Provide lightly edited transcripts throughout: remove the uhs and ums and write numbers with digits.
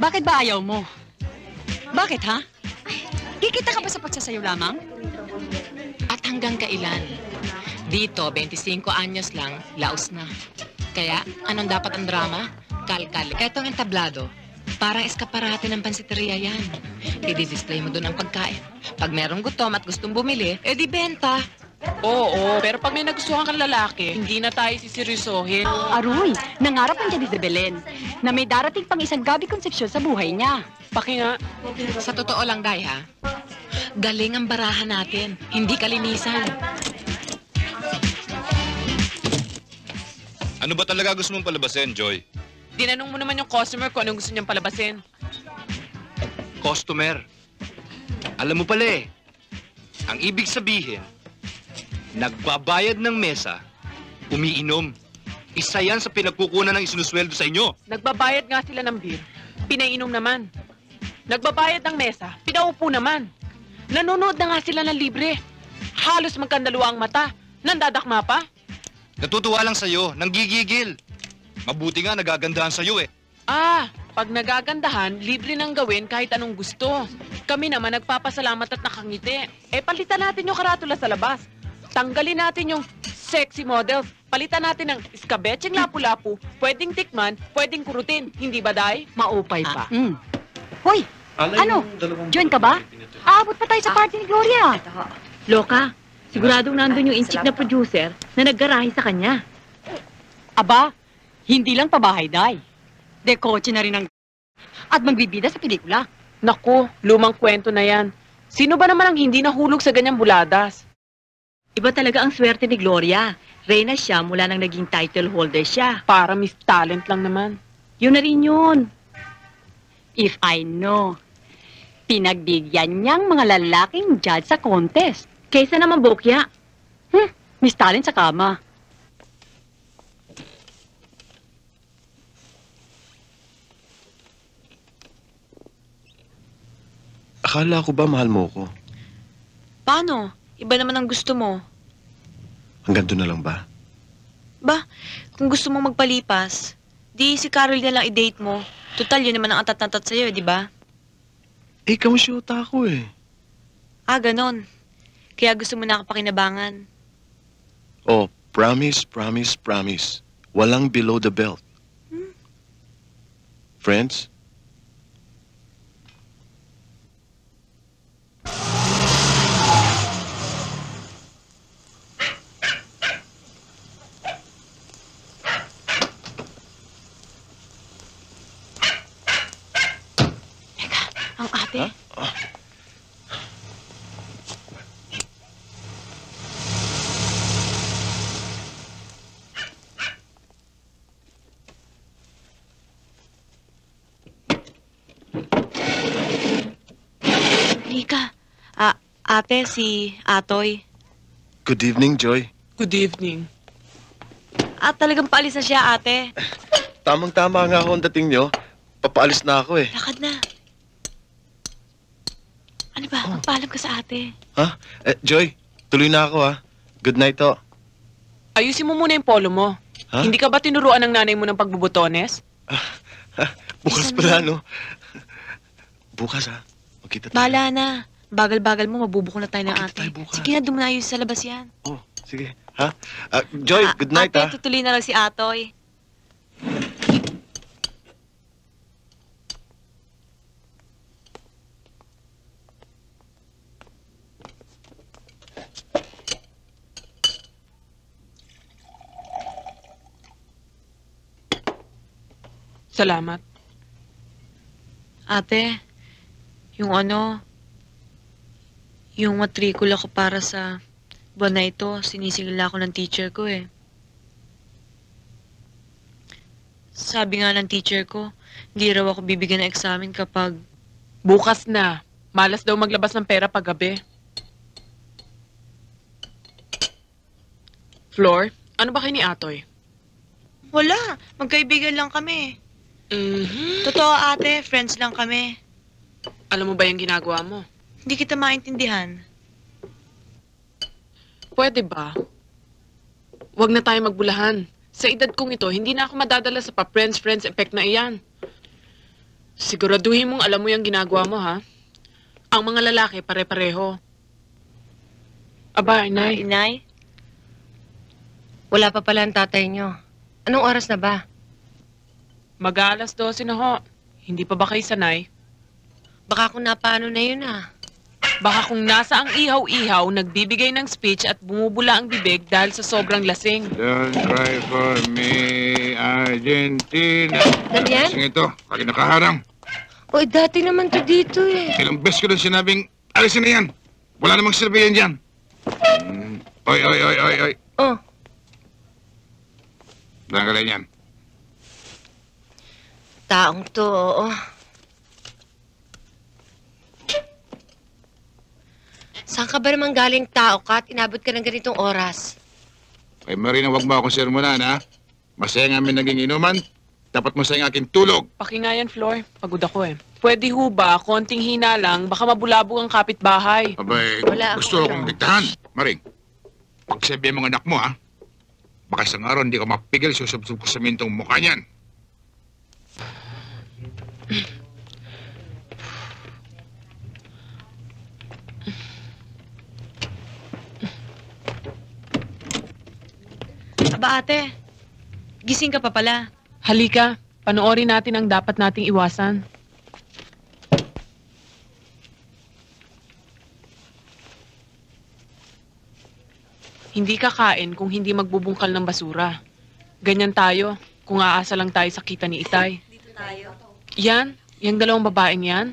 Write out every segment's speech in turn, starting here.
Bakit ba ayaw mo? Bakit, ha? Kikita ka ba sa pagsasayaw lamang? At hanggang kailan? Dito, 25 anyos lang, laos na. Kaya, anong dapat ang drama? Kalkal. Etong entablado, parang eskaparate ng pansiteria yan. I-display mo doon ang pagkain. Pag merong gutom at gustong bumili, edi benta. Oo, pero pag may nagustuhan kang lalaki, hindi na tayo siseryosohin. Aroy, nangarap ang Janice de Belen na may darating pang isang Gabi Concepcion sa buhay niya. Paki nga. Sa totoo lang, Day, ha? Galing ang barahan natin, hindi kalinisan. Ano ba talaga gusto mong palabasin, Joy? Tinanong mo naman yung customer kung anong gusto niyang palabasin. Customer. Alam mo pala eh, ang ibig sabihin, nagbabayad ng mesa, umiinom. Isa yan sa pinagkukunan ng isinusweldo sa inyo. Nagbabayad nga sila ng beer, pinainom naman. Nagbabayad ng mesa, pinaupo naman. Nanonood na nga sila ng libre. Halos magkandalawa ang mata. Nandadakma pa. Natutuwa lang sa'yo, nanggigigil. Mabuti nga nagagandahan sa'yo eh. Pag nagagandahan, libre nang gawin kahit anong gusto. Kami naman nagpapasalamat at nakangiti. Palitan natin yung karatula sa labas. Tanggalin natin yung sexy models. Palitan natin ng iskabetseng lapu-lapu. Pwedeng tikman, pwedeng kurutin. Hindi ba, Day? Maupay pa. Hoy, ano? Join ka ba? Aabot pa tayo sa party ni Gloria. Loka, siguradong nandun yung inchik na producer na naggarahe sa kanya. Aba, hindi lang pabahay, Day. Dekotse na rin ang at magbibida sa pelikula. Naku, lumang kwento na yan. Sino ba naman ang hindi nahulog sa ganyang buladas? Iba talaga ang swerte ni Gloria. Reyna siya mula nang naging title holder siya. Para Miss Talent lang naman. Yun na rin yun. If I know, pinagbigyan niyang mga lalaking judge sa contest. Kaysa naman bokya. Miss Talent sa kama. Akala ko ba mahal mo ko? Paano? Iba naman ang gusto mo. Hanggang doon na lang ba? Ba, kung gusto mong magpalipas, di si Carol na lang i-date mo. Total, yun naman ang atat-natat sa'yo, di ba? Kamusyota ako eh. Ganon. Kaya gusto mo nakapakinabangan. Oh, promise, promise, promise. Walang below the belt. Friends? Ang ate? Rika, ate, si Atoy. Good evening, Joy. Good evening. Talagang paalis na siya, ate. Tamang-tama nga ako ang dating nyo. Papaalis na ako eh. Lakad na. Ano ba? Magpaalam ka sa ate. Joy, tuloy na ako ha. Good night to. Ayusin mo muna yung polo mo. Ha? Hindi ka ba tinuruan ng nanay mo ng pagbubutones? Bukas Bisan pala, mo. no? Bukas ha. Magkita tayo. Bahala na. Bagal-bagal mo, mabubukol na tayo ng Magkita ate. tayo bukas. Sige na, dumunayos sa labas yan. Oh, sige. Ha? Joy, good night ha. Ate, tutuloy na lang si Atoy. Salamat. Ate, yung matrikula ko para sa buwan na ito, sinisingil ako ng teacher ko eh. Sabi nga ng teacher ko, hindi raw ako bibigyan ng examen kapag... Bukas na. Malas daw maglabas ng pera paggabi. Flor, ano ba kayo ni Atoy? Wala, magkaibigan lang kami. Totoo ate, friends lang kami. Alam mo ba yung ginagawa mo? Hindi kita maintindihan. Pwede ba? Huwag na tayo magbulahan. Sa edad kong ito, hindi na ako madadala sa pa-friends-friends effect na iyan. Siguraduhin mong alam mo yung ginagawa mo, ha? Ang mga lalaki, pare-pareho. Aba, inay. Inay? Wala pa pala ang tatay nyo. Anong oras na ba? Mag-aalas 12 na ho. Hindi pa ba kayo sanay? Baka kung napaano na yun ah. Baka kung nasa ang ihaw-ihaw, nagbibigay ng speech at bumubula ang bibig dahil sa sobrang lasing. Don't cry for me, Argentina. Ganyan? Sing ito, pag nakaharang. Oy, dati naman to dito eh. Ilang beses ko lang sinabing, alisin na yan. Wala namang silbi yan dyan. Oy, oy, oy, oy, oy. Oh, Tanggalin yan. taong to, oo. Saan ka ba naman galing tao ka at inabot ka ng ganitong oras? Kay Marina, wag mo akong sermonan, ha? Masaya nga kami naging inuman. Dapat masaya ang aking tulog. Pakingayan, Flor. Pagod ako eh. Pwede ho ba, konting hina lang, baka mabulabog ang kapitbahay. Abay, Wala akong gusto ano. akong diktahan. Maring, pagsabi ang mga anak mo, ha? Baka isang araw hindi ka mapigil, susubsub ko sa mintong mukha niyan. Aba ate, gising ka pa pala. Halika, panoorin natin ang dapat nating iwasan. Hindi kakain kung hindi magbubungkal ng basura. Ganyan tayo, kung aasa lang tayo sa kita ni Itay. Yan, yung dalawang babaeng yan.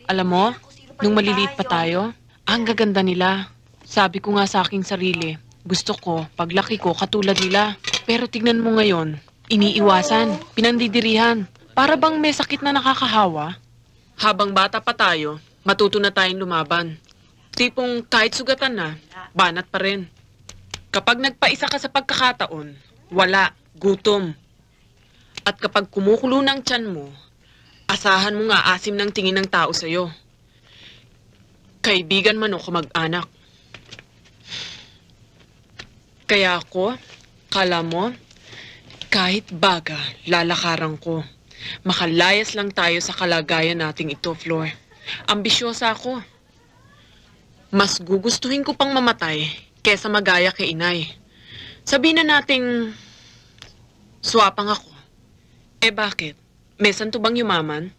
Alam mo, nung maliliit pa tayo, ang gaganda nila. Sabi ko nga sa aking sarili, gusto ko, paglaki ko, katulad nila. Pero tignan mo ngayon, iniiwasan, pinandidirihan. Para bang may sakit na nakakahawa? Habang bata pa tayo, matuto na tayong lumaban. Tipong kahit sugatan na, banat pa rin. Kapag nagpaisa ka sa pagkakataon, wala, gutom. At kapag kumukulo ng tiyan mo, asahan mo nga asim ng tingin ng tao sa'yo. Kaibigan man o kamag-anak. Kaya ako, kala mo, kahit baga, lalakaran ko. Makalayas lang tayo sa kalagayan nating ito, Flor. Ambisyosa ako. Mas gugustuhin ko pang mamatay kesa magaya kay inay. Sabihin na nating swapang ako. Eh bakit? May santo bang yumaman?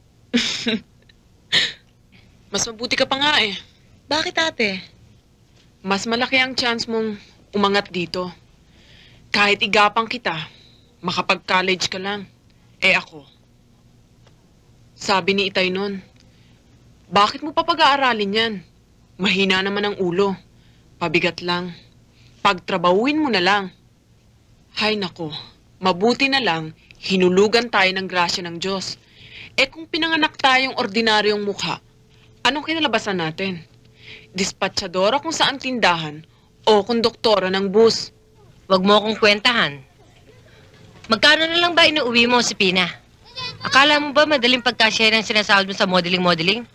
Mas mabuti ka pa nga eh. Bakit ate? Mas malaki ang chance mong umangat dito. Kahit igapang kita, makapag-college ka lang. Eh ako. Sabi ni Itay nun, bakit mo pa pag-aaralin yan? Mahina naman ang ulo. Pabigat lang. Pagtrabahuin mo na lang. Hay nako, mabuti na lang, hinulugan tayo ng grasya ng Diyos. Eh kung pinanganak tayong ordinaryong mukha, anong kinalabasan natin? Dispatchadora kung saan tindahan o konduktora ng bus. Huwag mo akong kwentahan. Magkano na lang ba inuuwi mo si Pina? Akala mo ba madaling pagkasya ng sinasahod mo sa modeling-modeling?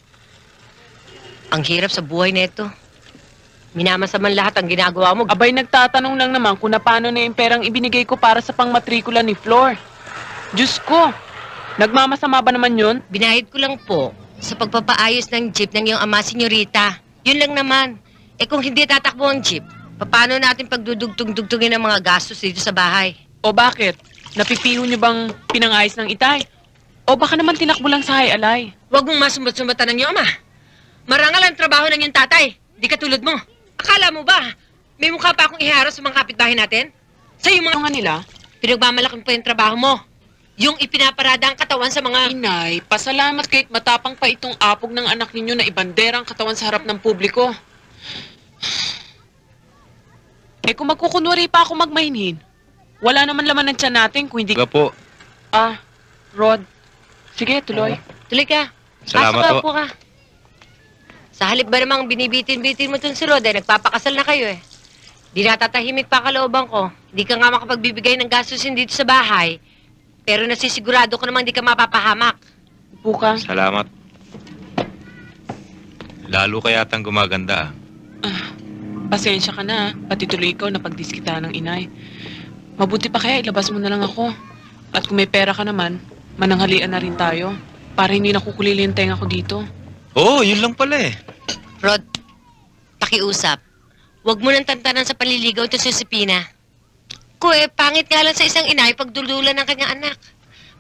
Ang hirap sa buhay na ito. Minamasaman lahat ang ginagawa mo. Abay, nagtatanong lang naman kung paano na yung perang ibinigay ko para sa pangmatrikula ni Flor. Diyos ko, nagmamasama ba naman yun? Binahid ko lang po sa pagpapaayos ng jeep ng iyong ama, senyorita. Yun lang naman. Eh kung hindi tatakbo ang jeep, paano natin pagdudugtong-dugtungin ang mga gastos dito sa bahay? O bakit? Napipiho niyo bang pinangayos ng Itay? O baka naman tinakbo lang sa hay-alay? Huwag mong masumbat-sumbatan ng iyong ama. Marangal ang trabaho ng iyong tatay. Di katulad mo. Akala mo ba, may mukha pa akong iharap sa mga kapitbahay natin? Sa iyo mga Ano nga nila? pinagmamalaking pa yung trabaho mo. Yung ipinaparada ang katawan sa mga... Inay, pasalamat kahit matapang pa itong apog ng anak ninyo na ibandera ang katawan sa harap ng publiko. Eh kung magkukunwari pa ako magmahinhin, wala naman laman ng tiyan natin kung hindi... Diba po? Ah, Rod. Sige, tuloy. Tuloy ka. Salamat Pasok ka, po. upo ka. Sa halip ba namang binibitin-bitin mo itong si Rod, nagpapakasal na kayo eh. Di natatahimik pa kalooban ko. Di ka nga makapagbibigay ng gastusin dito sa bahay. Pero nasisigurado ko namang di ka mapapahamak. Upo ka. Salamat. Lalo ka yatang gumaganda. Pasensya ka na, pati tuloy ikaw na pagdiskita ng inay. Mabuti pa kaya ilabas mo na lang ako. At kung may pera ka naman, mananghalian na rin tayo. Para hindi nakukulili yung tenga ko dito. Oo, yun lang pala eh. Rod, pakiusap. Huwag mo nang tantanan sa paliligaw ito si Josepina. Pangit nga lang sa isang inay pagdululan ng kanyang anak.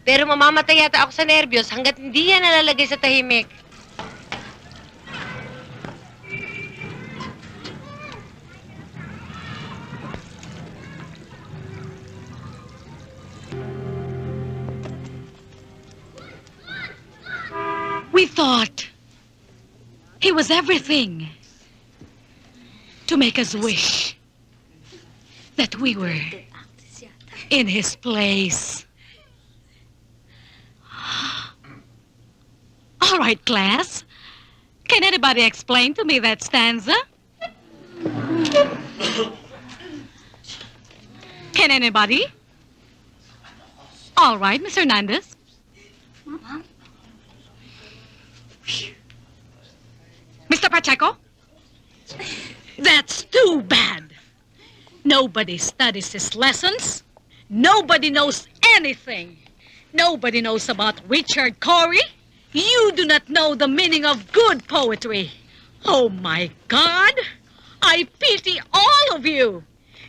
Pero mamamatay yata ako sa nervyos hanggat hindi yan nalalagay sa tahimik. We thought he was everything to make us wish that we were in his place. All right, class. Can anybody explain to me that stanza? Can anybody? All right, Miss Hernandez. Mr. Pacheco? That's too bad. Nobody studies his lessons. Nobody knows anything. Nobody knows about Richard Cory. You do not know the meaning of good poetry. Oh, my God. I pity all of you.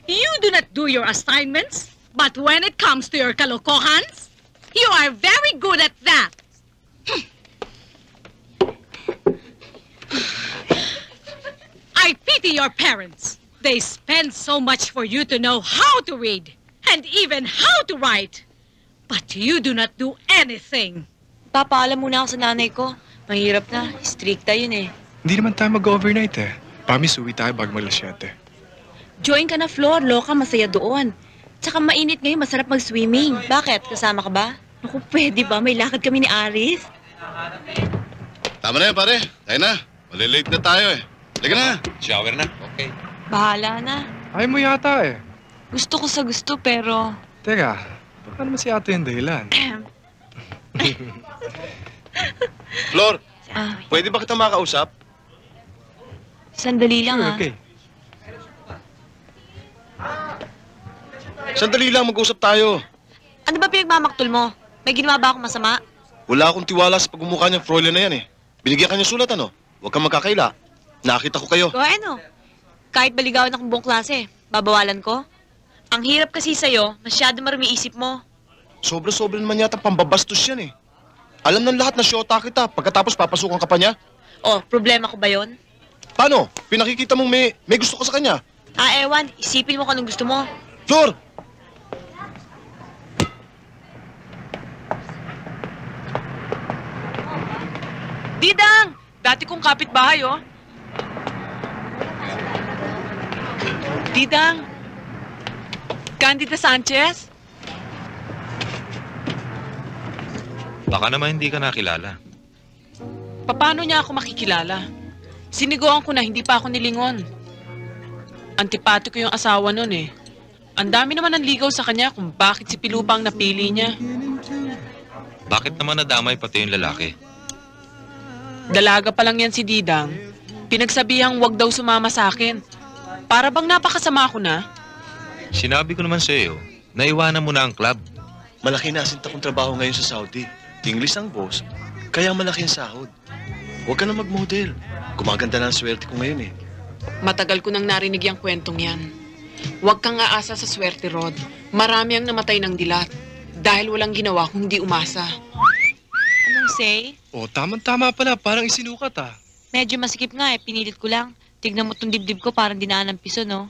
You do not do your assignments, but when it comes to your kalokohans, you are very good at that. I pity your parents. They spend so much for you to know how to read and even how to write. But you do not do anything. Papaalam muna ako sa nanay ko. Mahirap na. Stricta yun eh. Hindi naman tayo mag-overnight eh. Promise, uwi tayo bago mag-lasyate. Join ka na, Flor. Loka, masaya doon. Tsaka mainit ngayon, masarap mag-swimming. Bakit? Kasama ka ba? Naku, pwede ba? May lakad kami ni Aris. Tama na yan, pare. Tayo na. Malilate na tayo eh. Liga na. Shower na. Okay. Bahala na. Ayaw mo yata eh. Gusto ko sa gusto, pero... Teka, baka naman si ate yung dahilan. Flor, pwede ba kita makausap? Sandali lang, ha? Okay. Sandali lang, mag-usap tayo. Ano ba pinagmamaktol mo? May ginawa ba akong masama? Wala akong tiwala sa pagmumukha niyang Froilan na yan eh. Binigyan ka niya sulat ano? Huwag kang magkakaila. Nakita ko kayo. O ano? Kahit baligawan akong buong klase, babawalan ko? Ang hirap kasi sa'yo, masyado marumi isip mo. Sobra-sobra naman yata pambabastos yan eh. Alam ng lahat na syota kita, pagkatapos papasukan ka pa niya. Oh, problema ko ba yon? Paano? Pinakikita mong may gusto ka sa kanya. Ewan, isipin mo kung anong gusto mo. Flor! Didang! Dati kong kapitbahay, oh. Didang! Candida Sanchez? Baka naman hindi ka nakilala. Paano niya ako makikilala? Sinigoan ko na, hindi pa ako nilingon. Antipati ko yung asawa nun eh. Ang dami naman ng ligaw sa kanya kung bakit si Pilupa ang napili niya. Bakit naman nadamay pati yung lalaki? Dalaga pa lang yan si Didang. Pinagsabihang wag daw sumama sa akin. Para bang napakasama ko na? Sinabi ko naman sa iyo, naiwanan mo na ang club. Malaki na asinta kong trabaho ngayon sa Saudi. English ang boss, kaya malaki ang sahod. Huwag ka na mag-model. Gumaganda na ang swerte ko ngayon eh. Matagal ko nang narinig yung kwentong yan. Huwag kang aasa sa swerte, Rod. Marami ang namatay ng dilat. Dahil walang ginawa kung hindi umasa. Anong say? Oh, tama-tama pala. Parang isinukat ah. Medyo masikip nga eh, pinilit ko lang. Tignan mo tong dibdib ko, parang dinaan ng piso, no?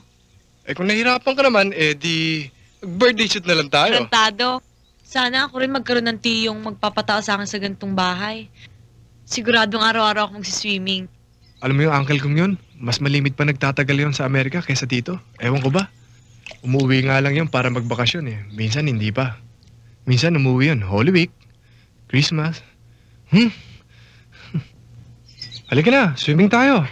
Eh kung nahihirapan ka naman, eh di birthday shoot na lang tayo. Tarantado. Sana ako rin magkaroon ng tiyong magpapatao sa akin sa gantong bahay. Siguradong araw-araw ako magsiswimming. Alam mo yung uncle kong yun, mas malimit pa nagtatagal yun sa Amerika kaysa dito. Ewan ko ba? Umuwi nga lang yun para magbakasyon eh. Minsan hindi pa. Minsan umuwi yun, Holy Week, Christmas. Halika na, swimming tayo.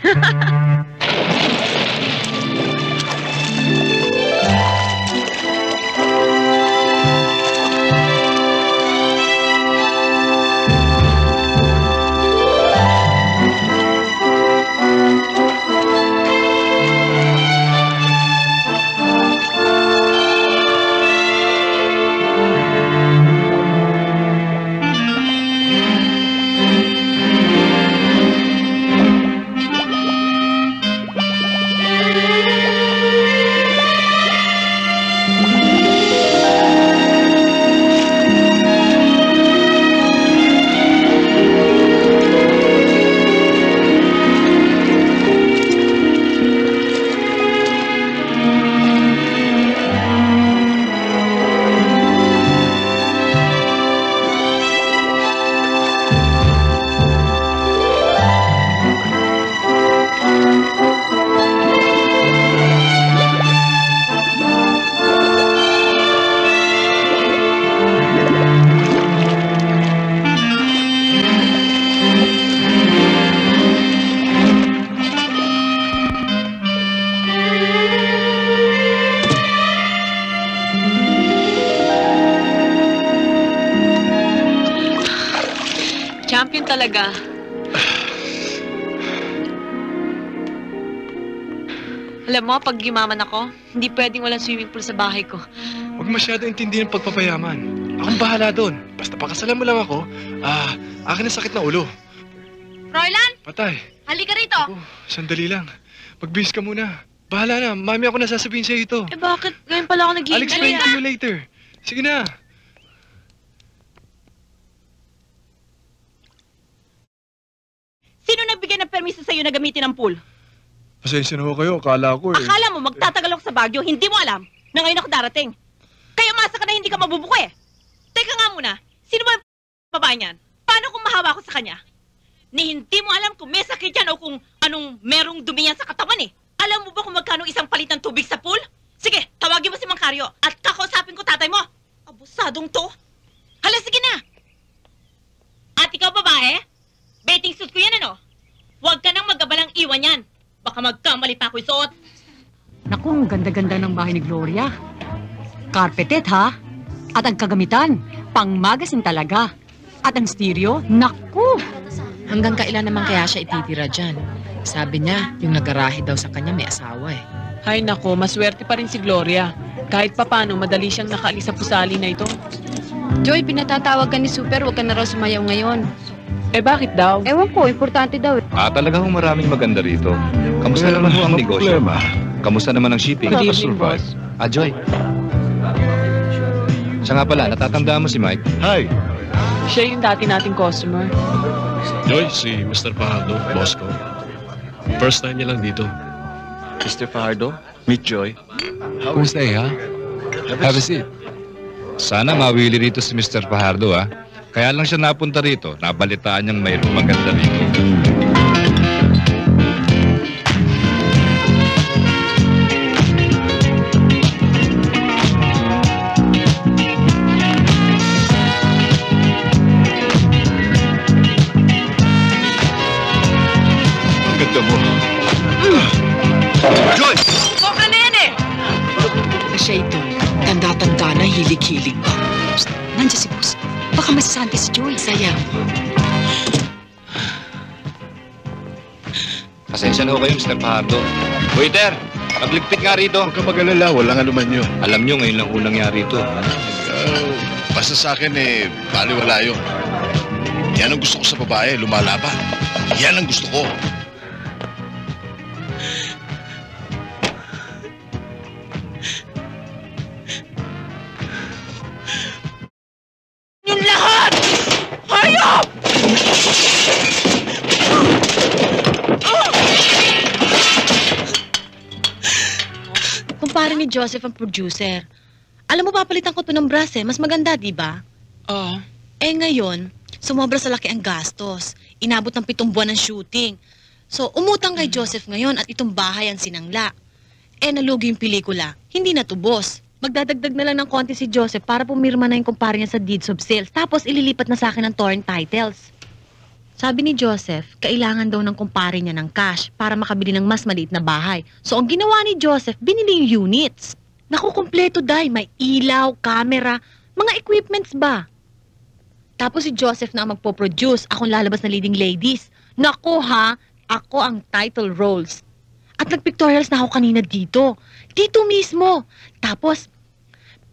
Champion talaga. Alam mo, pag yumaman ako, hindi pwedeng walang swimming pool sa bahay ko. Huwag masyado intindihin ang pagpapayaman. Akong bahala doon. Basta pakasalan mo lang ako, akin ang sakit na ulo. Roylan, Patay. halika rito. Oh, sandali lang. Magbihis ka muna. Bahala na. Mami, ako na sasabihin sa'yo ito. Eh bakit? Ngayon pala ako I'll nag-iingat. explain to you later. Sige na. Sino nagbigay ng permiso sa'yo na gamitin ang pool? Pasensya na ho kayo. Akala ko eh. Akala mo magtatagal ako sa Baguio, hindi mo alam na ngayon ako darating. Kaya umasa ka na hindi ka mabubuko eh. Teka nga muna, sino ba yung babae niyan? Paano kung mahawa ko sa kanya? Ni hindi mo alam kung may sakit yan o kung anong merong dumi yan sa katawan eh. Alam mo ba kung magkano isang palit ng tubig sa pool? Sige, tawagin mo si Mang Carlo at kakausapin ko tatay mo. Abusadong to. Hala, sige na. At ikaw babae, betting suit ko yan ano? Huwag ka nang magabalang iwan yan. Baka magkamali pa ako isuot. Naku, ang ganda-ganda ng bahay ni Gloria. Carpeted, ha? At ang kagamitan, pang-magasin talaga. At ang stereo, naku! Hanggang kailan naman kaya siya ititira dyan? Sabi niya, yung nagarahe daw sa kanya may asawa eh. Hay nako, maswerte pa rin si Gloria. Kahit papano, madali siyang nakaalis sa pusali na ito. Joy, pinatatawag ka ni Super, huwag ka na raw sumayaw ngayon. Eh bakit daw? Ewan ko, importante daw eh. Talagang maraming maganda rito. Kamusta naman ho ang negosyo? Kamusta naman ang shipping? Good evening, boss. Joy. Siya nga pala, natatandaan mo si Mike? Hi. Siya yung dati nating customer. Joy, si Mr. Fajardo, boss ko. First time niya lang dito. Mr. Fajardo, meet Joy. Kumusta ha? Have a seat. Sana mawili rito si Mr. Fajardo ha. Kaya lang siya napunta rito. Nabalitaan niyang mayroong maganda rito. Ang ganda mo. Joy! Sobra na yan eh! Siya ito, tanda-tanda na hilig-hilig pa. Psst, nandiyan si boss. Baka masasante si Joy. Sayang. Pasensya na ho kayo, Mr. Fajardo. Waiter, magligpit nga rito. Huwag ka mag-alala, walang anuman yun. Alam nyo, ngayon lang unang nangyari ito. Basta sa akin baliwala yun. Yan ang gusto ko sa babae, lumalaban. Yan ang gusto ko. Yung lahat! Hayop! Kumpare ni Joseph ang producer. Alam mo, papalitan ko to ng brass eh. Mas maganda, di ba? Oo. Eh ngayon, sumobra sa laki ang gastos. Inabot ng 7 buwan ng shooting. So, umutang kay Joseph ngayon at itong bahay ang sinangla. Eh, nalugi yung pelikula. Hindi natubos. Magdadagdag na lang ng konti si Joseph para pumirma na yung kumpare niya sa deeds of sales. Tapos, ililipat na sa akin ang torrent titles. Sabi ni Joseph, kailangan daw ng kumpare niya ng cash para makabili ng mas maliit na bahay. So, ang ginawa ni Joseph, binili yung units. Naku, kumpleto dahil may ilaw, camera, mga equipments ba? Tapos si Joseph na ang magpo-produce, akong lalabas na leading ladies. Naku ha, ako ang title roles. At nag-pictorials na ako kanina dito. Dito mismo. Tapos,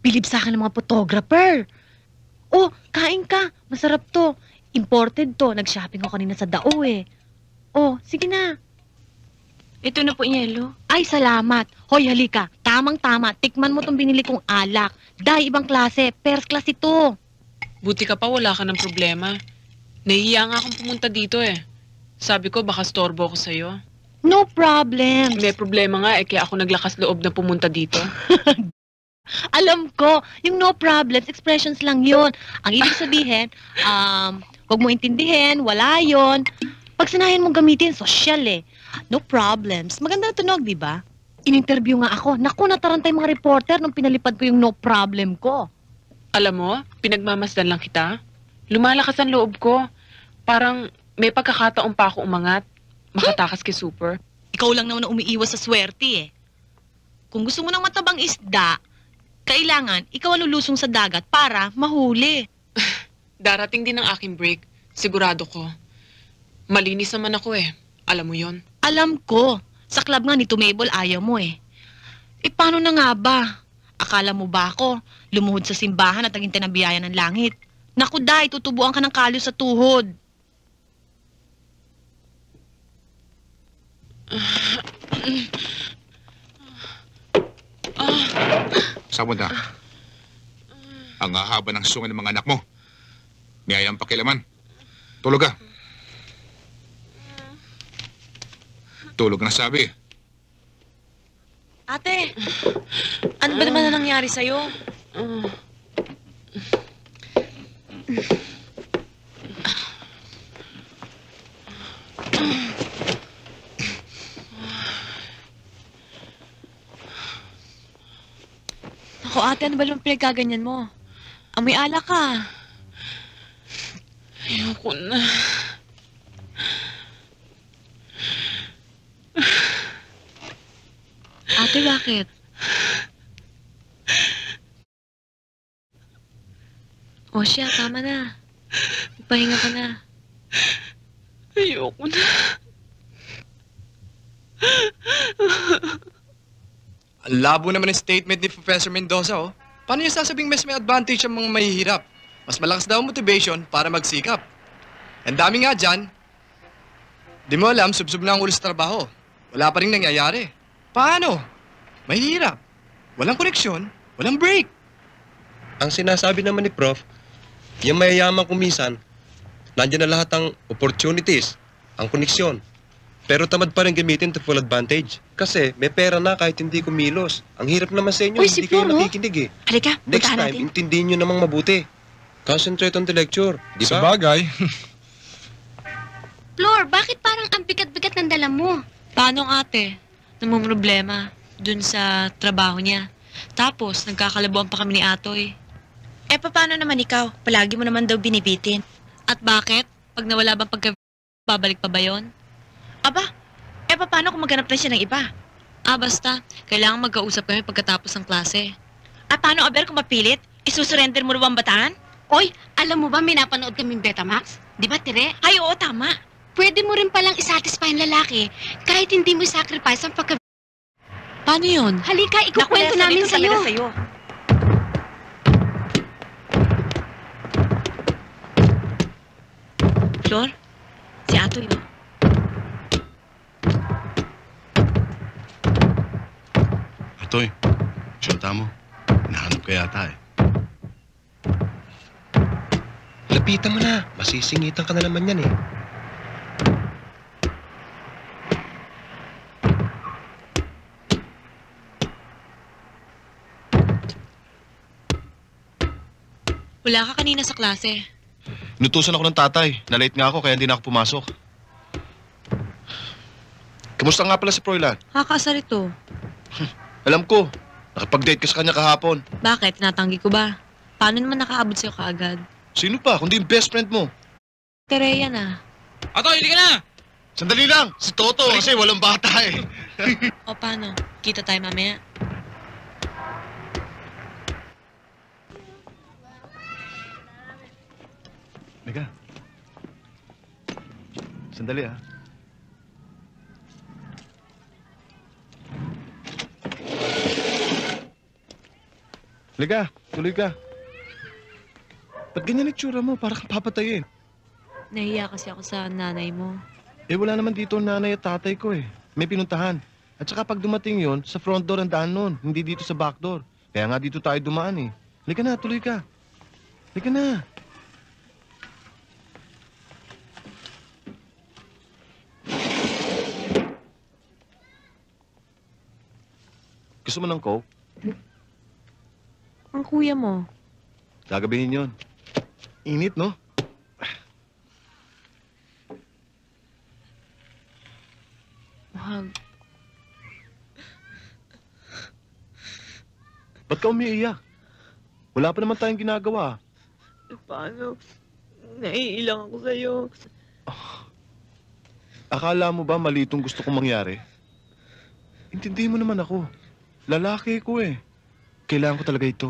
bilib sa akin ng mga photographer. Oh, kain ka. Masarap to. Imported to. Nag-shopping ako kanina sa Dao eh. Oh, sige na. Ito na po yelo. Ay, salamat. Hoy, halika. Tamang-tama. Tikman mo tong binili kong alak. Dahil ibang klase. First class ito. Buti ka pa, wala ka ng problema. Nahihiya nga akong pumunta dito eh. Sabi ko, baka storbo ko sa'yo. No problem. May problema nga eh, kaya ako naglakas loob na pumunta dito. Alam ko, yung no problems, expressions lang yun. Ang ibig sabihin, huwag mo intindihin, wala yun. Pag sinahin mong gamitin, social eh. No problems. Maganda na tunog, di ba? In-interview nga ako. Naku, natarantay mga reporter nung pinalipad ko yung no problem ko. Alam mo, pinagmamasdan lang kita. Lumalakas ang loob ko. Parang may pagkakataon pa ako umangat. Makatakas kay Super. Ikaw lang naman na umiiwas sa swerte eh. Kung gusto mo ng matabang isda, kailangan ikaw ang lulusong sa dagat para mahuli. Darating din ang aking break. Sigurado ko. Malinis naman ako eh. Alam mo yon. Alam ko. Sa club nga ni Tumable ayaw mo eh. Eh paano na nga ba? Akala mo ba ako lumuhod sa simbahan at naging tinabiyaya ng langit? Naku day, tutubuan ka ng kalyo sa tuhod. Saan na? Ang hahaba ng sungan ng mga anak mo. May ayang pakilaman. Tulog ka. Tulog na sabi. Ate, ano ba naman na nangyari sa'yo? Ako ate, ano ba naman pinagkaganyan mo? Amoy alak ka. Ayoko na. Ate, bakit? O siya, tama na. Magpahinga ka na. Ayoko na. Ang labo naman ng statement ni Professor Mendoza, oh. Paano niya sasabing mas may advantage ang mga mahihirap? Mas malakas daw ang motivation para magsikap. Ang dami nga dyan. Di mo alam, subsub na ang ulo sa trabaho. Wala pa rin nangyayari. Paano? Mahirap. Walang koneksyon, walang break. Ang sinasabi naman ni Prof, yung mayayaman kuminsan, nandiyan na lahat ang opportunities, ang koneksyon. Pero tamad pa rin gamitin to full advantage. Kasi may pera na kahit hindi kumilos. Ang hirap naman sa inyo, Uy, hindi si kayo Flor, no? nakikinig eh. Halika, Next puntahan time, natin. intindihin nyo namang mabuti. Concentrate on the lecture, di ba? bagay. Flor, bakit parang ang bigat-bigat ng dala mo? Paano ate? Namumroblema dun sa trabaho niya. Tapos, nagkakalabuan pa kami ni Atoy. Eh, paano naman ikaw? Palagi mo naman daw binibitin. At bakit? Pag nawala bang babalik pa ba yun? Aba, eh, paano kung maghanap na siya ng iba? Basta. Kailangan magkausap kami pagkatapos ng klase. At paano, Aber, kung mapilit? Isusurrender mo naman bataan? Oy, alam mo ba may napanood kaming Betamax? Di ba, Tire? Ay, oo, tama. Pwede mo rin palang isatisfy ang lalaki kahit hindi mo sacrifice ang pagka... Paano yun? Halika, ikukwento namin sa'yo. Flor? Si Atoy, oh. Atoy, syota mo. Nahanap ka yata eh. Lapitan mo na. Masisingitan ka na naman yan eh. Wala ka kanina sa klase. Inutusan ako ng tatay. Na-late nga ako kaya hindi na ako pumasok. Kamusta nga pala si Froilan? Kakasar ito. Alam ko. Nakipag-date ka sa kanya kahapon. Bakit? Natanggi ko ba? Paano naman nakaabot sa'yo kaagad? Sino pa? Kundi yung best friend mo. Tereya na. Atoy, hindi ka na! Sandali lang. Si Toto kasi walang bata eh. O paano? Kita tayo mamaya. Mega. Sandali ah. Liga, tuloy ka. Ba't ganyan itsura mo? Para kang papatayin. Nahiya kasi ako sa nanay mo. Eh wala naman dito ang nanay at tatay ko eh. may pinuntahan. At saka pag dumating yon, sa front door ang daan nun, hindi dito sa back door. Kaya nga dito tayo dumaan eh. Halika na, tuloy ka. Halika na. Gusto mo ng coke? Ang kuya mo. Gagabihin yon. Init, no? Mahal. Ba't ka umiiyak? Wala pa naman tayong ginagawa. Paano? Naiilang ako sa'yo. Akala mo ba mali itong gusto kong mangyari? Intindihin mo naman ako. Lalaki ko eh. Kailangan ko talaga ito.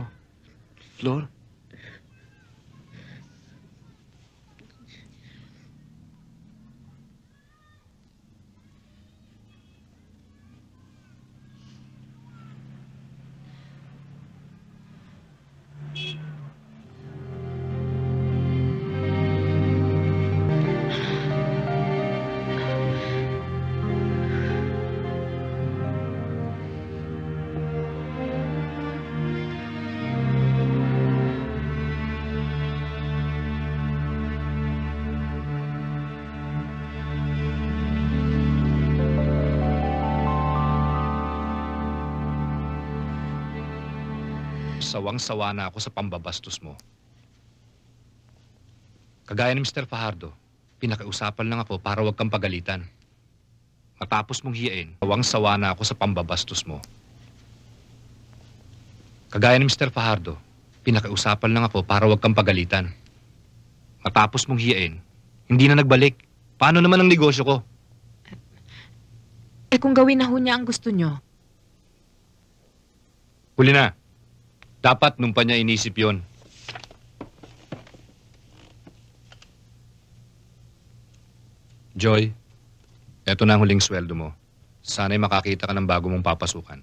Flor? Sawang-sawa na ako sa pambabastos mo. Kagaya ni Mr. Fajardo, pinakiusapan lang ako para wag kang pagalitan. Matapos mong hiyain, sawang-sawa na ako sa pambabastos mo. Kagaya ni Mr. Fajardo, pinakiusapan lang ako para wag kang pagalitan. Matapos mong hiyain, hindi na nagbalik. Paano naman ang negosyo ko? Eh kung gawin na ho niya ang gusto nyo. Huli na. Dapat nung pa niya inisip yon. Joy, eto na ang huling sweldo mo. Sana'y makakita ka ng bago mong papasukan.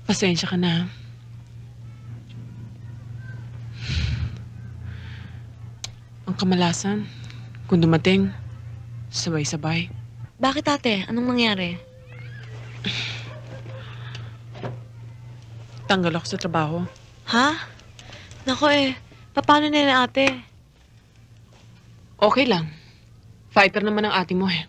Pasensya ka na. Ang kamalasan, kung dumating, sabay-sabay. Bakit ate? Anong nangyari? Tanggal ako sa trabaho. Ha? Nako paano nila ate? Okay lang. Fighter naman ang ate mo eh.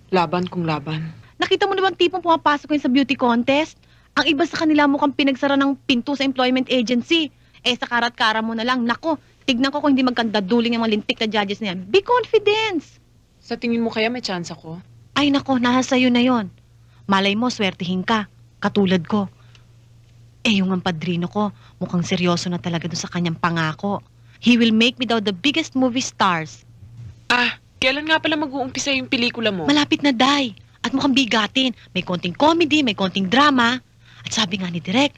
Laban kung laban. Nakita mo na bang tipong pumapasok yun sa beauty contest? Ang iba sa kanila mukhang pinagsara ng pinto sa employment agency. Sa karat-kara mo na lang. Nako, tignan ko kung hindi magkandaduling yung mga lintik na judges na yan. Be confident! Sa tingin mo kaya may chance ako? Ay nako, nasa sa'yo na yon. Malay mo, swertihin ka. Katulad ko. Yung ang padrino ko, mukhang seryoso na talaga doon sa kanyang pangako. He will make me daw the biggest movie stars. Kailan nga pala mag-uumpisa yung pelikula mo? Malapit na, Day. At mukhang bigatin. May konting comedy, may konting drama. At sabi nga ni Direk,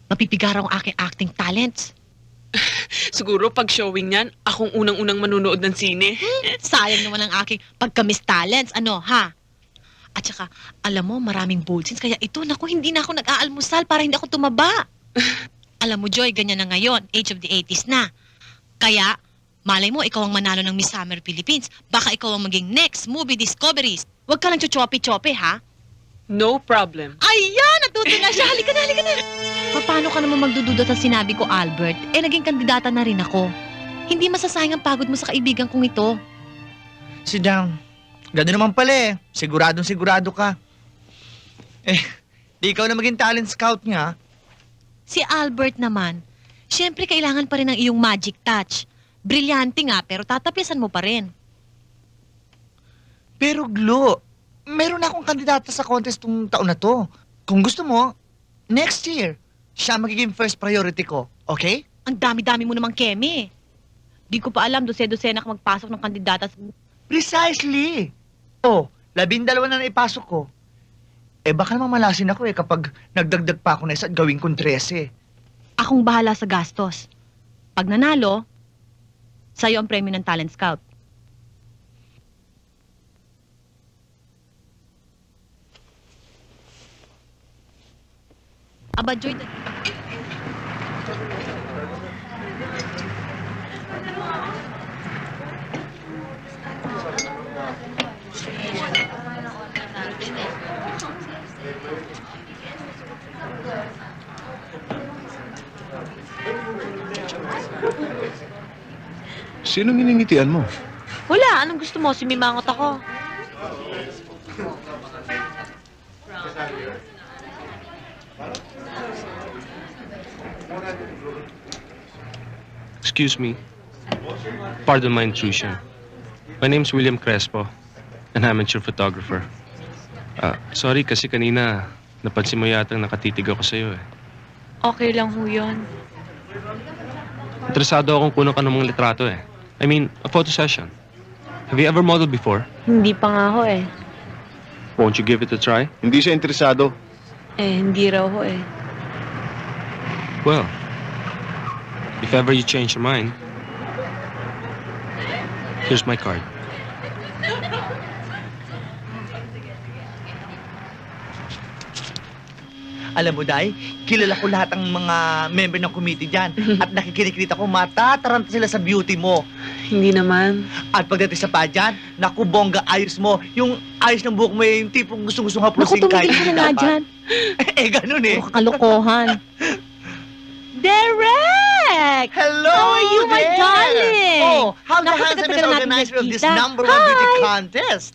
mapipigara ang aking acting talents. Siguro pag showing yan, akong unang-unang manunood ng sine. Sayang naman ang aking pagka-miss talents. Ano, ha? At saka, alam mo, maraming bold scenes. Kaya ito, naku, hindi na ako nag-aalmusal para hindi ako tumaba. Alam mo, Joy, ganyan na ngayon. Age of the 80s na. Kaya, malay mo, ikaw ang manalo ng Miss Summer Philippines. Baka ikaw ang maging next movie discoveries. Huwag ka lang chuchope-chope, ha? No problem. Ayan! Natuto na siya! Halika na, halika na! Paano ka naman magdududa sa sinabi ko, Albert? Naging kandidata na rin ako. Hindi masasayang ang pagod mo sa kaibigan kong ito. Si Dang, gano'n naman pala Siguradong-sigurado ka. Di ikaw na maging talent scout nga. Si Albert naman, siyempre kailangan pa rin ng iyong magic touch. Brilyante nga, pero tatapiasan mo pa rin. Pero Glo, meron akong kandidata sa contest tong taon na to. Kung gusto mo, next year, siya magiging first priority ko, okay? Ang dami-dami mo namang Kemi. Di ko pa alam, dose-dose na ka magpasok ng kandidata. Precisely. 12 na naipasok ko. Baka naman malasin ako kapag nagdagdag pa ako na isa at gawin kong 13. Akong bahala sa gastos. Pag nanalo, sa'yo ang premyo ng Talent Scout. Aba, Joy, Sinong iningitian mo? Wala, anong gusto mo? Sumimangot ako. Excuse me. Pardon my intrusion. My name's William Crespo, an amateur photographer. Sorry kasi kanina napansin mo yatang nakatitig ako sa'yo eh. Okay lang ho yun. Interesado akong kunan ka ng mga litrato eh. I mean, a photo session. Have you ever modeled before? Hindi pa nga ho eh. Won't you give it a try? Hindi siya interesado. Hindi raw ho eh. Well, if ever you change your mind, here's my card. Alam mo, Day, kilala ko lahat ng mga member ng committee dyan. At nakikinig-kita ko, matataranta sila sa beauty mo. Hindi naman. At pagdating sa pageant, naku, bongga, ayos mo. Yung ayos ng buhok mo, yung tipong gustong-gustong haplusin kahit hindi dapat. Ganun eh. Puro kalokohan. Derek! Hello, How are you, my there? darling? Oh, how the Naku, handsome is tagal-tagal natin organizer of this nakikita. #1 beauty contest?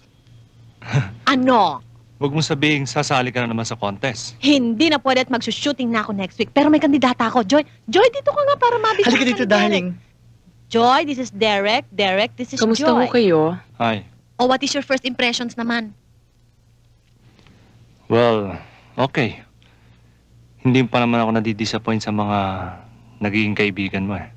Ano? Huwag mong sabihin, sasali ka na naman sa contest. Hindi na pwede at magsushooting na ako next week. Pero may kandidata ako. Joy, dito ka nga para mabigyan. Halika dito, darling. Joy, this is Derek. Derek, this is Kamusta Joy. ho kayo? Hi. O what is your first impressions naman? Well, okay. Hindi pa naman ako nadidisappoint sa mga nagiging kaibigan mo eh.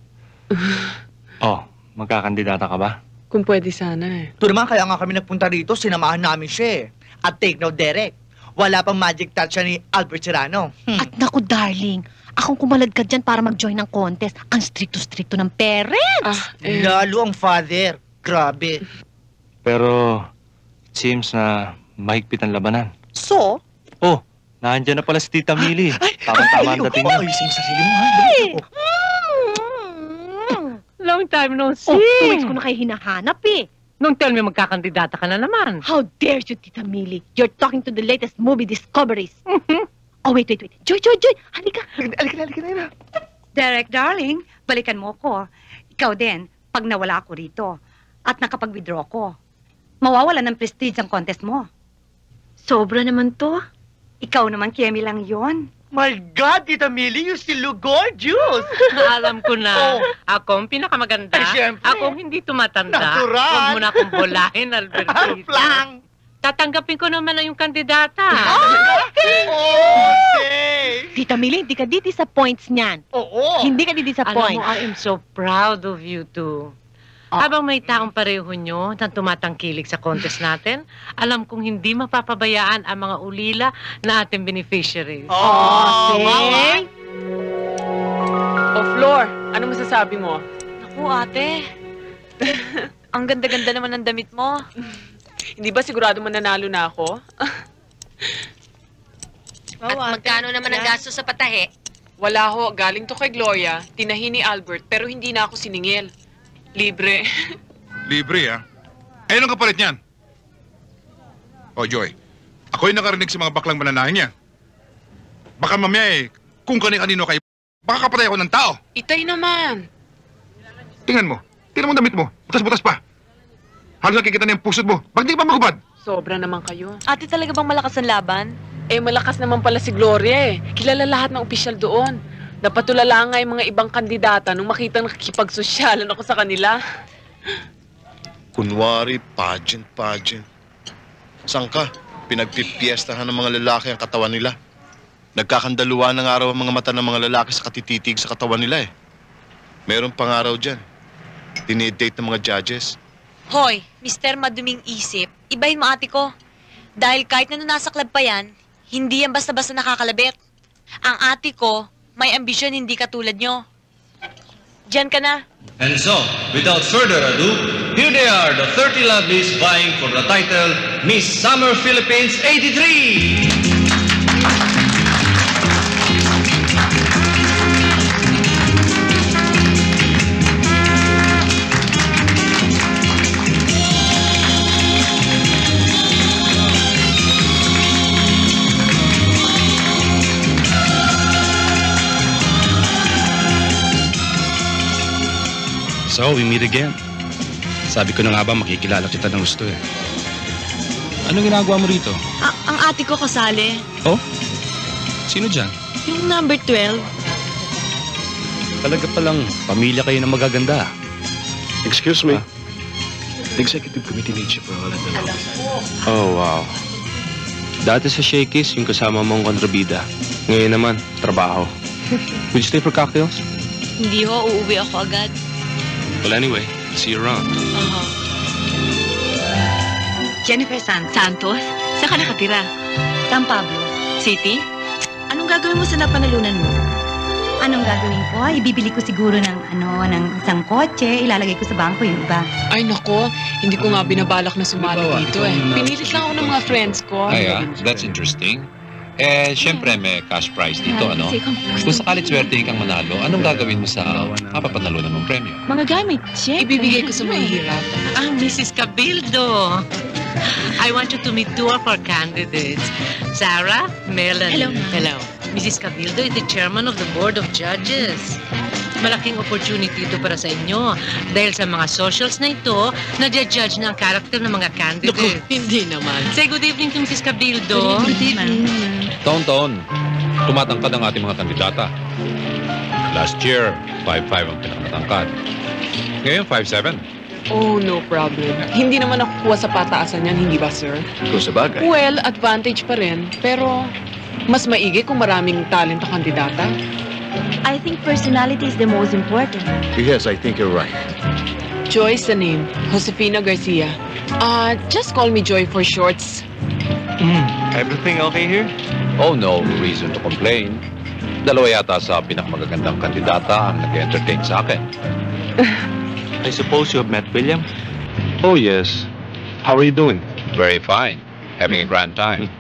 Magkakandidata ka ba? Kung pwede sana eh. Ito naman, kaya nga kami nagpunta rito, sinamahan namin siya eh. At take note, Derek, wala pang magic touch siya ni Albert Serrano. At naku, darling, akong kumalad ka dyan para mag-join ng contest. Ang stricto-stricto ng parents. Lalo ang father. Grabe. Pero, it seems na mahigpit ang labanan. So? Oh, nandiyan na pala si Tita Millie. Tama-tama ang dating niya. Ayusin mo sarili mo, ha? Long time no see. 2 weeks ko na kayo hinahanap eh. Nung tell me magkakandidata ka na naman. How dare you, Tita Millie? You're talking to the latest movie discoveries. Oh, wait. Joy! Halika. Halika na. Derek, darling, balikan mo ko. Ikaw din, pag nawala ako rito at nakapag-withdraw ko, mawawala ng prestige ang contest mo. Sobra naman to. Ikaw naman, Kemi lang yon. My God, Tita Millie, you still look gorgeous. Alam ko na. Ako ang pinakamaganda. Ay, syempre. Ako ang hindi tumatanda. Natural. Huwag mo na akong bolahin, Albertito. Flang. Tatanggapin ko naman na yung kandidata. Okay. Tita Millie, hindi ka di-disappoints niyan. Oo. Hindi ka di-disappoint. Alam mo, I am so proud of you two. Habang may taong pareho nyo na tumatangkilik sa contest natin, alam kong hindi mapapabayaan ang mga ulila na ating beneficiaries. see? Flor, ano masasabi mo? Naku, ate. Ang ganda-ganda naman ng damit mo. Hindi ba sigurado mananalo na ako? At magkano naman ang gasto sa patahe? Wala ho, galing to kay Gloria, tinahin ni Albert, pero hindi na ako siningil. Libre. Libre, ah. Eh, anong kapalit niyan? Oh, Joy. Ako'y nakarinig sa mga baklang mananahin niya. Baka mamaya kung kani-kanino kayo, baka kapatay ako ng tao. Itay naman. Tingnan mo damit mo. Butas-butas pa. Halos nakikita na yung pusod mo. Bakit di pa magubad? Sobra naman kayo. Ate, talaga bang malakas ang laban? Malakas naman pala si Gloria eh. Kilala lahat ng opisyal doon. Napatulala nga yung mga ibang kandidata nung makita nakikipag-sosyalan ako sa kanila. Kunwari, pageant. Saan ka? Pinagpipiestahan ng mga lalaki ang katawan nila. Nagkakandaluan ng araw ang mga mata ng mga lalaki sa katititig sa katawan nila eh. Meron pang araw dyan. Dinidate ng mga judges. Hoy, Mr. Maduming Isip, ibahin mo ate ko. Dahil kahit na nasa club pa yan, hindi yan basta-basta nakakalabit. Ang ate ko, may ambisyon hindi katulad nyo. Diyan ka na. And so, without further ado, here they are, the 30 lovelies vying for the title Miss Summer Philippines 83! So we meet again. Sabi ko na nga ba makikilala kita ng gusto eh. Anong ginagawa mo rito? Ang ate ko kasali. Oh? Sino dyan? Yung number 12. Talaga palang pamilya kayo ng magaganda. Excuse me. Executive Committee needs you for all the Oh, wow. Dati sa Shakey's, yung kasama mong kontrabida. Ngayon naman, trabaho. Would you stay for cocktails? Hindi ho, uuwi ako agad. Well, anyway, see you around. Jennifer Santos? Saan ka nakatira? San Pablo. City? Anong gagawin mo sa napanalunan mo? Anong gagawin ko? Ibibili ko siguro ng isang kotse, ilalagay ko sa bangko yung iba. Ay nako, hindi ko nga binabalak na sumali dito eh. Pinilit lang ako ng mga friends ko. That's interesting. Siyempre may cash prize dito, ano? Kung sakalit swertein kang manalo, anong gagawin mo sa mapapanalunan mong premyo? Mga gamit, check. Ibibigay ko sa mahihirap. Mrs. Cabildo. I want you to meet two of our candidates. Sarah, Melanie. Hello, ma'am. Hello. Mrs. Cabildo is the chairman of the Board of Judges. Malaking opportunity ito para sa inyo dahil sa mga socials na ito, nadya-judge na ang karakter ng mga candidates. Naku, hindi naman. Say good evening to Mrs. Cabildo. Good evening. Taon-taon, tumatangkad ang ating mga kandidata. Last year, 5'5" ang pinakamatangkad. Ngayon, 5'7". Oh, no problem. Hindi naman ako kuha sa pataasan yan, hindi ba, sir? Kung sa bagay. Well, advantage pa rin. Pero, mas maigi kung maraming talent na kandidata. I think personality is the most important. Yes, I think you're right. Joy's the name. Josefina Garcia. Just call me Joy for shorts. Everything okay here? Oh, no reason to complain. Dalawa yata sa pinakamagagandang kandidata ang nag-entertain sa akin. I suppose you have met William? Oh, yes. How are you doing? Very fine. Having a grand time.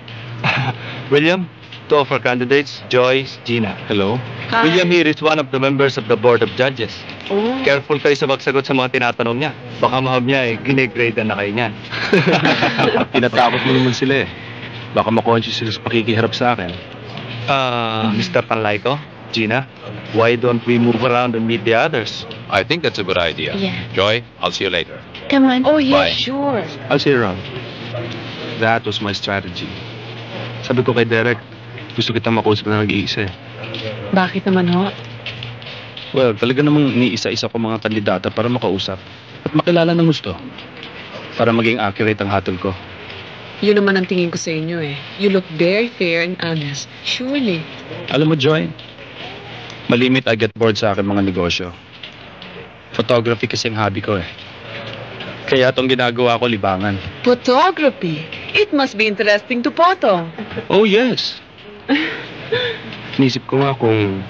William, two of our candidates, Joyce, Gina. Hello. Hi. William here is one of the members of the Board of Judges. Oh. Careful kayo sa magsagot sa mga tinatanong niya. Baka mahab niya gine-grade na kayo niyan. Tinatakot mo naman sila eh. Baka ma-conscious sila sa pakikiharap sa akin. Mr. Panlayco, Gina, why don't we move around and meet the others? I think that's a good idea. Yeah. Joy, I'll see you later. Come on. Oh, yeah, Bye. sure. I'll see you around. That was my strategy. Sabi ko kay Derek, gusto kita makausap na nag-iisa eh. Bakit naman ho? Well, talaga namang iniisa-isa ko mga kandidata para makausap at makilala ng gusto. Para maging accurate ang hatol ko. Yun naman ang tingin ko sa inyo eh. You look very fair and honest. Surely. Alam mo, Joy, malimit I get bored sa akin mga negosyo. Photography kasi ang hobby ko eh. Kaya itong ginagawa ko libangan. Photography? It must be interesting to photo. Oh, yes. Inisip ko nga kung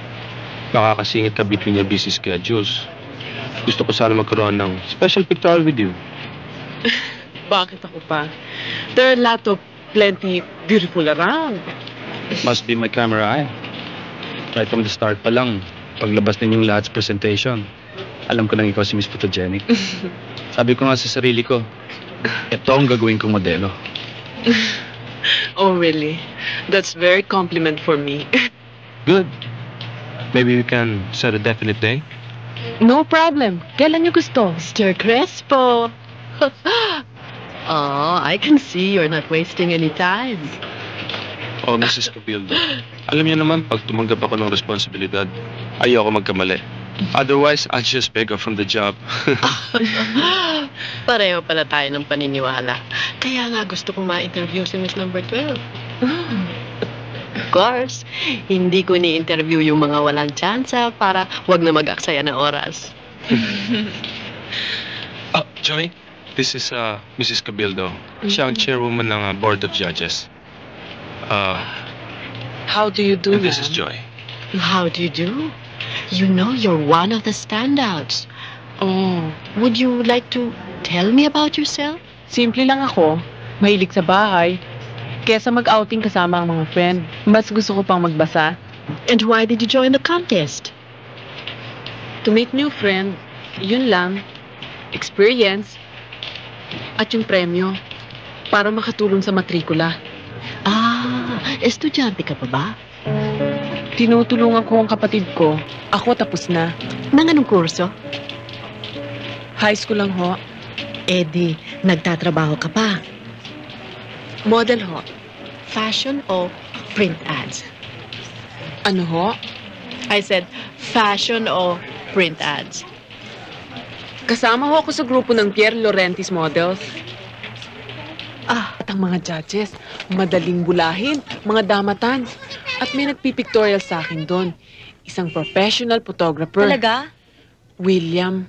makakasingit ka between your busy schedules. Gusto ko sana magkaroon ng special pictorial with you. Bakit ako pa? There are a lot of plenty beautiful around. Must be my camera eye. Right from the start pa lang, paglabas ninyong lahat sa presentation, alam ko nang ikaw si Miss Photogenic. Sabi ko nga sa sarili ko, ito ang gagawin kong modelo. Oh, really? That's very compliment for me. Good. Maybe we can set a definite day? No problem. Kailan niyo gusto? Mr. Crespo. Oh, I can see you're not wasting any time. Oh, Mrs. Cabildo. Alam niyo naman, pag tumanggap ako ng responsibilidad, ayoko magkamali. Otherwise, I'll just beg her from the job. Pareho pala tayo ng paniniwala. Kaya nga gusto kong ma-interview si Miss Number 12. Of course, hindi ko ni-interview yung mga walang tsansa para wag na mag-aksaya ng oras. Joy, this is Mrs. Cabildo. Siya ang chairwoman ng Board of Judges. How do you do And this that? is Joy. How do you do? You know you're one of the standouts. Oh, would you like to tell me about yourself? Simple lang ako. Mahilig sa bahay. Kesa mag-outing kasama ang mga friend, mas gusto ko pang magbasa. And why did you join the contest? To make new friend, yun lang. Experience. At yung premyo. Para makatulong sa matrikula. Estudyante ka pa ba? Tinutulungan ko ang kapatid ko. Ako tapos na. Nang anong kurso? High school lang ho. Eddie, nagtatrabaho ka pa. Model ho. Fashion o print ads? Ano ho? I said, fashion o print ads? Kasama ho ako sa grupo ng Pierre Laurentis Models. At ang mga judges, madaling bulahin, mga damatan. At may nagpipictorial sa akin doon. Isang professional photographer. Talaga? William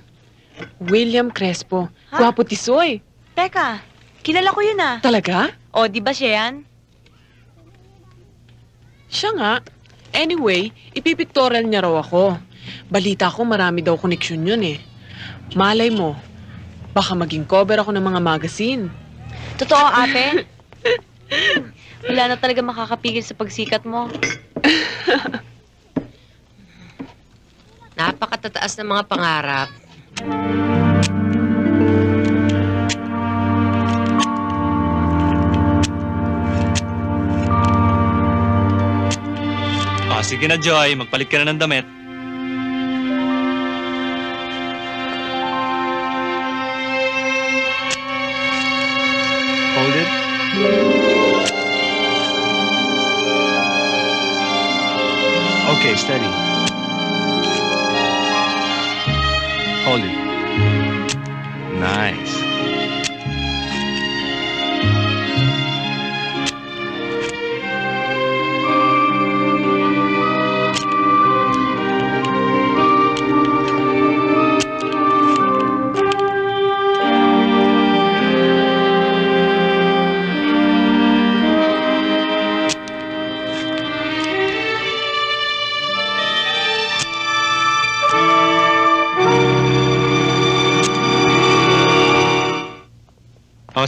Crespo. Gwapo tisoy. Teka, kilala ko yun ah. Talaga? O, di ba siya yan? Siya nga. Anyway, ipipictorial niya raw ako. Balita ko marami daw koneksyon yun eh. Malay mo, baka maging cover ako ng mga magazine. Totoo, ate? Wala na talaga makakapigil sa pagsikat mo. Napakatataas ng mga pangarap. Sige na, Joy. Magpalit ka na ng damit. Hold it. Okay, steady. Hold it. Nice.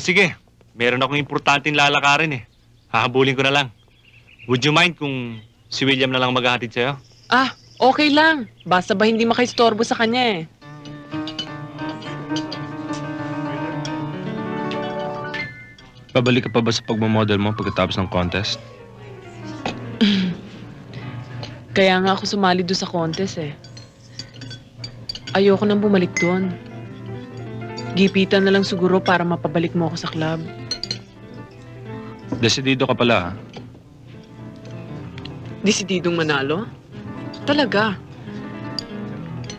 Sige. Meron akong importanteng lalakarin eh. Hahabulin ko na lang. Would you mind kung si William na lang maghahatid sa'yo? Okay lang. Basta ba hindi makaistorbo sa kanya eh. Babalik ka pa ba sa pagmamodel mo pagkatapos ng contest? Kaya nga ako sumali doon sa contest eh. Ayoko nang bumalik doon. Gipitan na lang siguro para mapabalik mo ako sa club. Desidido ka pala, ha? Desididong manalo? Talaga.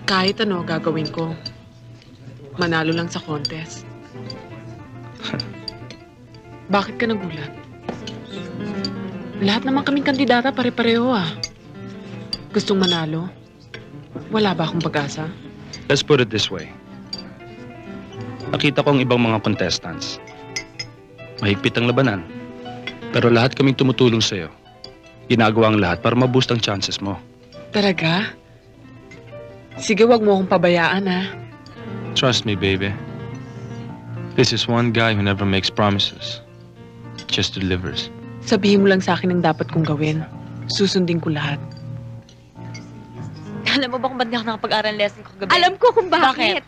Kahit ano gagawin ko. Manalo lang sa contest. Bakit ka nagulat? Lahat naman kaming kandidata pare-pareho ah. Gustong manalo? Wala ba akong pag-asa? Let's put it this way. Nakita ko ang ibang mga contestants. Mahigpit ang labanan. Pero lahat kaming tumutulong sa'yo. Ginagawa ang lahat para ma-boost ang chances mo. Talaga? Sige, wag mo akong pabayaan, ha? Trust me, baby. This is one guy who never makes promises. Just delivers. Sabihin mo lang sa akin ang dapat kong gawin. Susundin ko lahat. Alam mo ba kung ba't di ako nakapag-aral lesson ko kagabi? Alam ko kung bakit.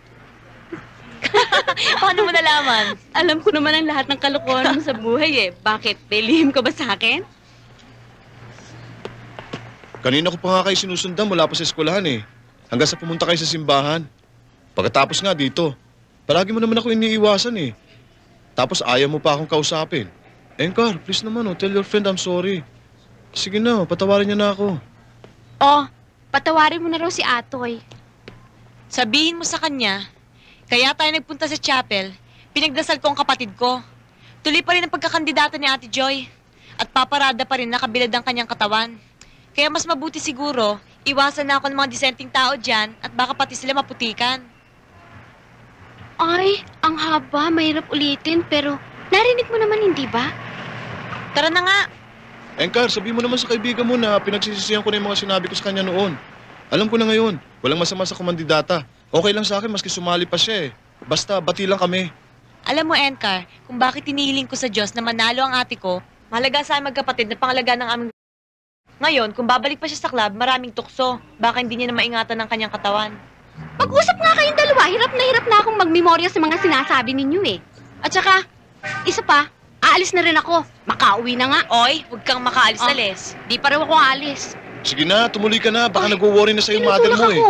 Paano mo nalaman? Alam ko naman ang lahat ng kalokohan mo sa buhay eh. Bakit? May lihim ka ba sa akin? Kanina ko pa nga kayo sinusundan mula pa sa eskwelahan eh. Hanggang sa pumunta kayo sa simbahan. Pagkatapos nga dito, palagi mo naman ako iniiwasan eh. Tapos ayaw mo pa akong kausapin. Engkar, please naman tell your friend I'm sorry. Sige na, patawarin niya na ako. Patawarin mo na raw si Atoy. Sabihin mo sa kanya, kaya tayo nagpunta sa chapel, pinagdasal ko ang kapatid ko. Tuloy pa rin ang pagkakandidata ni Ate Joy. At paparada pa rin nakabilad ang kanyang katawan. Kaya mas mabuti siguro, iwasan na ako ng mga disenteng tao dyan at baka pati sila maputikan. Ay, ang haba, mahirap ulitin, pero narinig mo naman, hindi ba? Tara na nga. Engkar, sabihin mo naman sa kaibigan mo na pinagsisisihan ko na yung mga sinabi ko sa kanya noon. Alam ko na ngayon, walang masama sa komandidata. Okay lang sa akin maski sumali pa siya eh. Basta, bati lang kami. Alam mo, Enkar, kung bakit hinihiling ko sa Diyos na manalo ang ate ko, mahalaga sa aming magkapatid na pangalaga ng aming... Ngayon, kung babalik pa siya sa club, maraming tukso. Baka hindi niya na maingatan ng kanyang katawan. Mag-usap nga kayong dalawa. Hirap na akong magmemorya sa mga sinasabi ninyo eh. At saka, isa pa, aalis na rin ako. Makauwi na nga. Oy, huwag kang makaalis-alis. Di pa rin ako aalis. Sige na, tumuloy ka na. Baka nag-worry na sa'yo yung mother mo eh.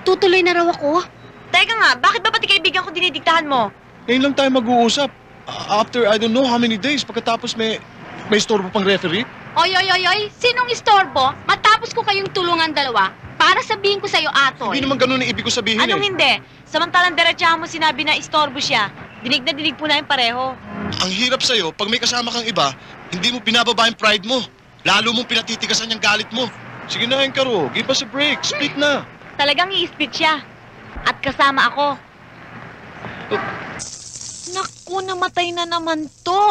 Tutuloy na raw ako. Teka nga, bakit ba pati kaibigan ko dinidiktahan mo? Ngayon lang tayo mag-uusap. After I don't know how many days, pagkatapos may istorbo pang referee. Oy, sinong istorbo? Matapos ko kayong tulungan dalawa para sabihin ko sa'yo, Atoy. Hindi naman ganun ang ibig ko sabihin Anong hindi? Samantalang diretsahan mo sinabi na istorbo siya. Dinig na dinig po namin pareho. Ang hirap sa'yo, pag may kasama kang iba, hindi mo binababa yung pride mo. Lalo mong pinatitigasan yung galit mo. Sige na, Encaro. Give us a break. Speak na. Talagang i-split siya. At kasama ako. Naku, namatay na naman to.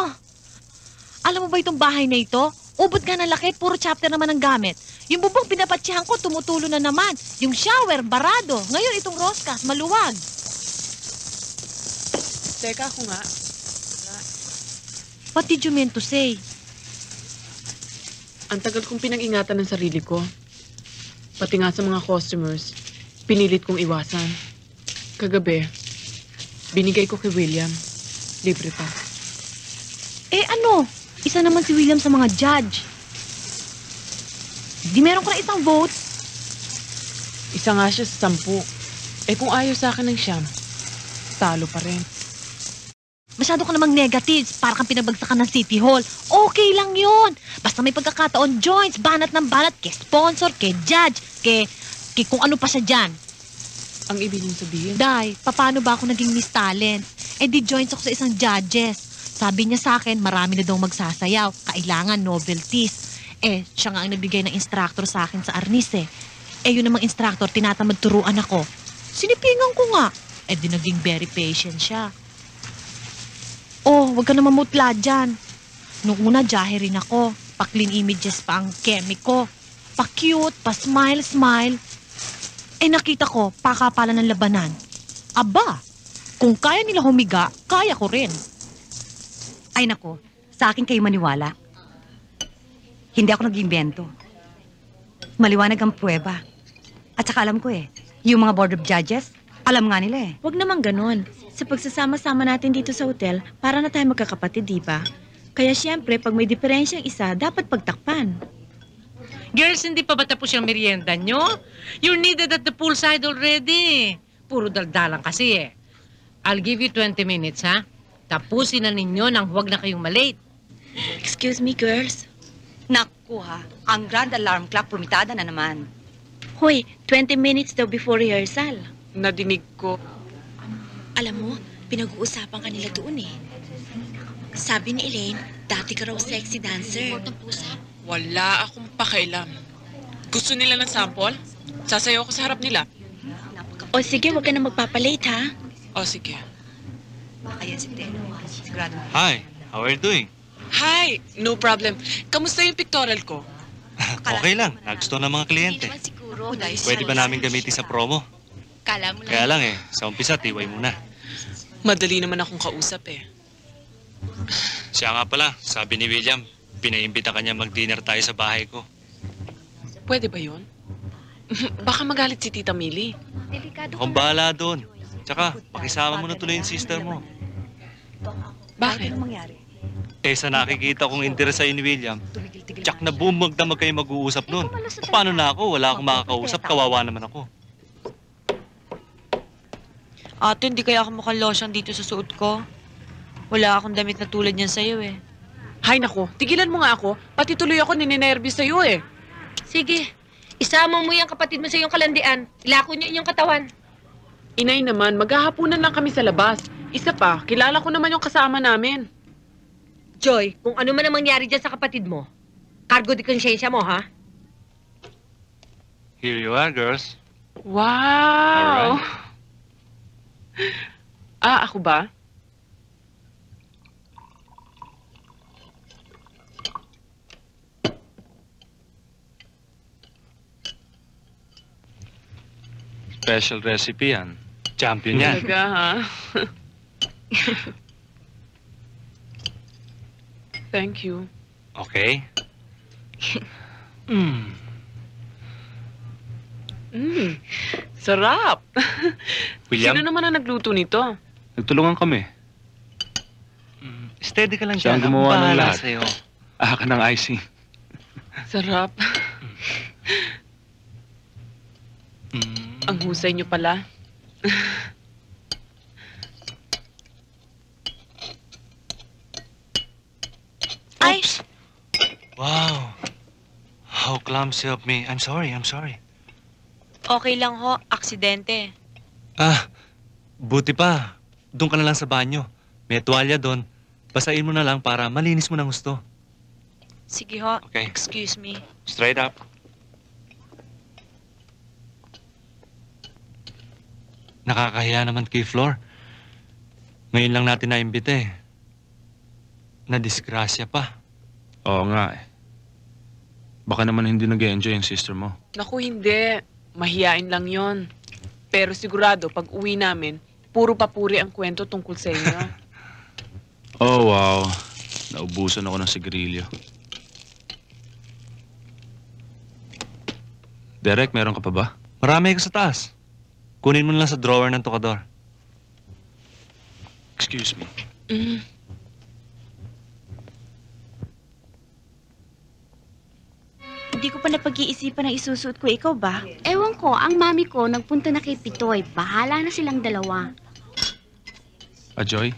Alam mo ba itong bahay na ito? Ubod nga ng laki, puro chapter naman ang gamit. Yung bubong pinapatsyahan ko, tumutulo na naman. Yung shower, barado. Ngayon itong roskas, maluwag. Teka ako nga. What did you mean to say? Ang tagal kong pinag-ingatan ng sarili ko. Pati nga sa mga customers, pinilit kong iwasan. Kagabi, binigay ko kay William. Libre pa. Eh ano? Isa naman si William sa mga judge. Di meron ko na isang vote. Isa nga siya sa 10. Eh kung ayaw sa akin ng siyam, talo pa rin. Masyado ka namang negatives, para kang pinabagsakan ng City Hall. Okay lang yun. Basta may pagkakataon, joints, banat ng banat, kay sponsor, kay judge, kay kung ano pa siya dyan. Ang ibig niyong sabihin? Day, paano ba ako naging Miss Talent? Eh di joints ako sa isang judges. Sabi niya sa akin, marami na daw magsasayaw. Kailangan novelties. Eh, siya nga ang nagbigay ng instructor sa akin sa Arnis eh. Eh, yun namang instructor, tinatamad turuan ako. Sinipingan ko nga. Eh, di naging very patient siya. Oh, wag ka na mamutla dyan. Nung una, jahe rin ako. Pa-clean images pa ang kemi ko. Pa-cute, pa-smile. Eh, nakita ko, pakapala ng labanan. Aba, kung kaya nila humiga, kaya ko rin. Ay nako, sa akin kayo maniwala. Hindi ako nag-imbento. Maliwanag ang pruweba. At saka alam ko yung mga board of judges, alam nga nila eh. Huwag naman ganon. Sa pagsasama-sama natin dito sa hotel, para na tayo magkakapatid, di ba? Kaya siyempre, pag may diferensyang isa, dapat pagtakpan. Girls, hindi pa ba tapos yung merienda nyo? You're needed at the poolside already. Puro daldalan kasi eh. I'll give you 20 minutes, ha? Tapusin na ninyo nang huwag na kayong malate. Excuse me, girls. Naku ha, ang grand alarm clock pumitada na naman. Hoy, 20 minutes daw before rehearsal. Nadinig ko. Alam mo, pinag-uusapan kanila doon eh. Sabi ni Elaine, dati ka raw sexy dancer. Wala akong pakailam. Gusto nila ng sample? Sasayaw ko sa harap nila. O sige, huwag ka na magpapalate ha. O sige. Ayan si Teno. Sigurado. Hi, how are you doing? Hi, no problem. Kamusta yung pictorial ko? Okay lang, nagustuhan ng mga kliyente. Pwede ba namin gamitin sa promo? Kala mo lang. Kaya lang sa umpisa, tiway muna. Madali naman akong kausap eh. Siya nga pala, sabi ni William, pinaimbita kanya mag-dinner tayo sa bahay ko. Pwede ba yun? Baka magalit si Tita Millie. Akong bahala doon. Tsaka, pakisama mo na tuloy yung sister mo. Bakit? Eh, sa nakikita kong interes sa'yo ni William, tsak na bumag na kayo mag-uusap noon. Paano na ako? Wala akong makakausap. Kawawa naman ako. Ate, hindi kaya ako mukhang losyang dito sa suot ko. Wala akong damit na tulad niyan sa'yo eh. Hay nako, tigilan mo nga ako. Pati tuloy ako nininervous sa'yo eh. Sige, isama mo yung kapatid mo sa iyong kalandian. Ilako niyo inyong katawan. Inay naman, maghahapunan lang kami sa labas. Isa pa, kilala ko naman yung kasama namin. Joy, kung ano man ang mangyari dyan sa kapatid mo, cargo de konsyensya mo, ha? Here you are, girls. Wow! Alright. Ako ba? Special recipe yan. Champion yan. Talaga, ha? Thank you. Okay. Sarap! William? Sino naman ang nagluto nito? Nagtulungan kami. Steady ka lang Siya ang dyan. gumawa ng Bahala lahat. sa'yo. Ka ng icing. Sarap. Ang husay niyo pala. Ay! Wow. How clumsy of me. I'm sorry. Okay lang ho, aksidente. Buti pa. Doon ka na lang sa banyo. May tuwalya doon. Basahin mo na lang para malinis mo ng gusto. Sige ho, Okay. excuse me. Straight up. Nakakahiya naman kay Flor. Ngayon lang natin naimbita eh. Nadisgrasya pa. Oo nga eh. Baka naman hindi nag-enjoy yung sister mo. Naku, hindi. Mahiyain lang yon. Pero sigurado, pag uwi namin, puro papuri ang kwento tungkol sa inyo. Oh, wow. Naubusan ako ng sigarilyo. Derek, meron ka pa ba? Marami ka sa taas. Kunin mo na lang sa drawer ng tokador. Excuse me. Hindi ko pa napag-iisipan na isusuot ko. Ikaw ba? Ewan ko, ang mami ko nagpunta na kay Pitoy. Bahala na silang dalawa. Joy,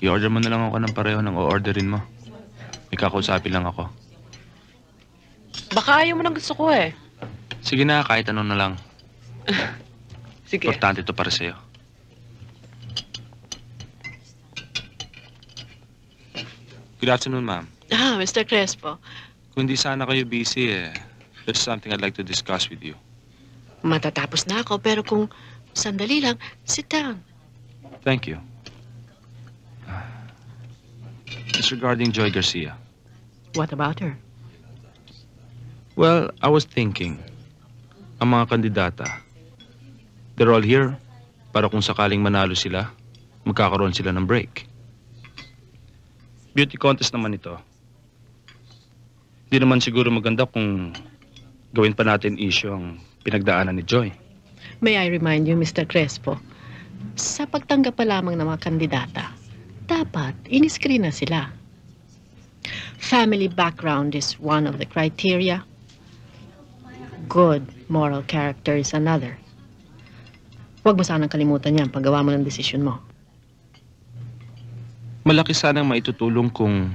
i-order mo na lang ako ng pareho ng o-orderin mo. May kakausapin lang ako. Baka ayaw mo ng gusto ko eh. Sige na, kahit ano na lang. Sige. Importante ito para sa'yo. Good afternoon, ma'am. Mr. Crespo. Kung hindi sana kayo busy, there's something I'd like to discuss with you. Matatapos na ako, pero kung sandali lang, sit down. Thank you. It's regarding Joy Garcia. What about her? Well, I was thinking, ang mga kandidata, they're all here para kung sakaling manalo sila, magkakaroon sila ng break. Beauty contest naman ito. Hindi naman siguro maganda kung gawin pa natin issue ang pinagdaanan ni Joy. May I remind you, Mr. Crespo, sa pagtanggap pa lamang ng mga kandidata, dapat in-screen na sila. Family background is one of the criteria. Good moral character is another. Huwag mo sanang kalimutan yan paggawa mo ng desisyon mo. Malaki sanang maitutulong kung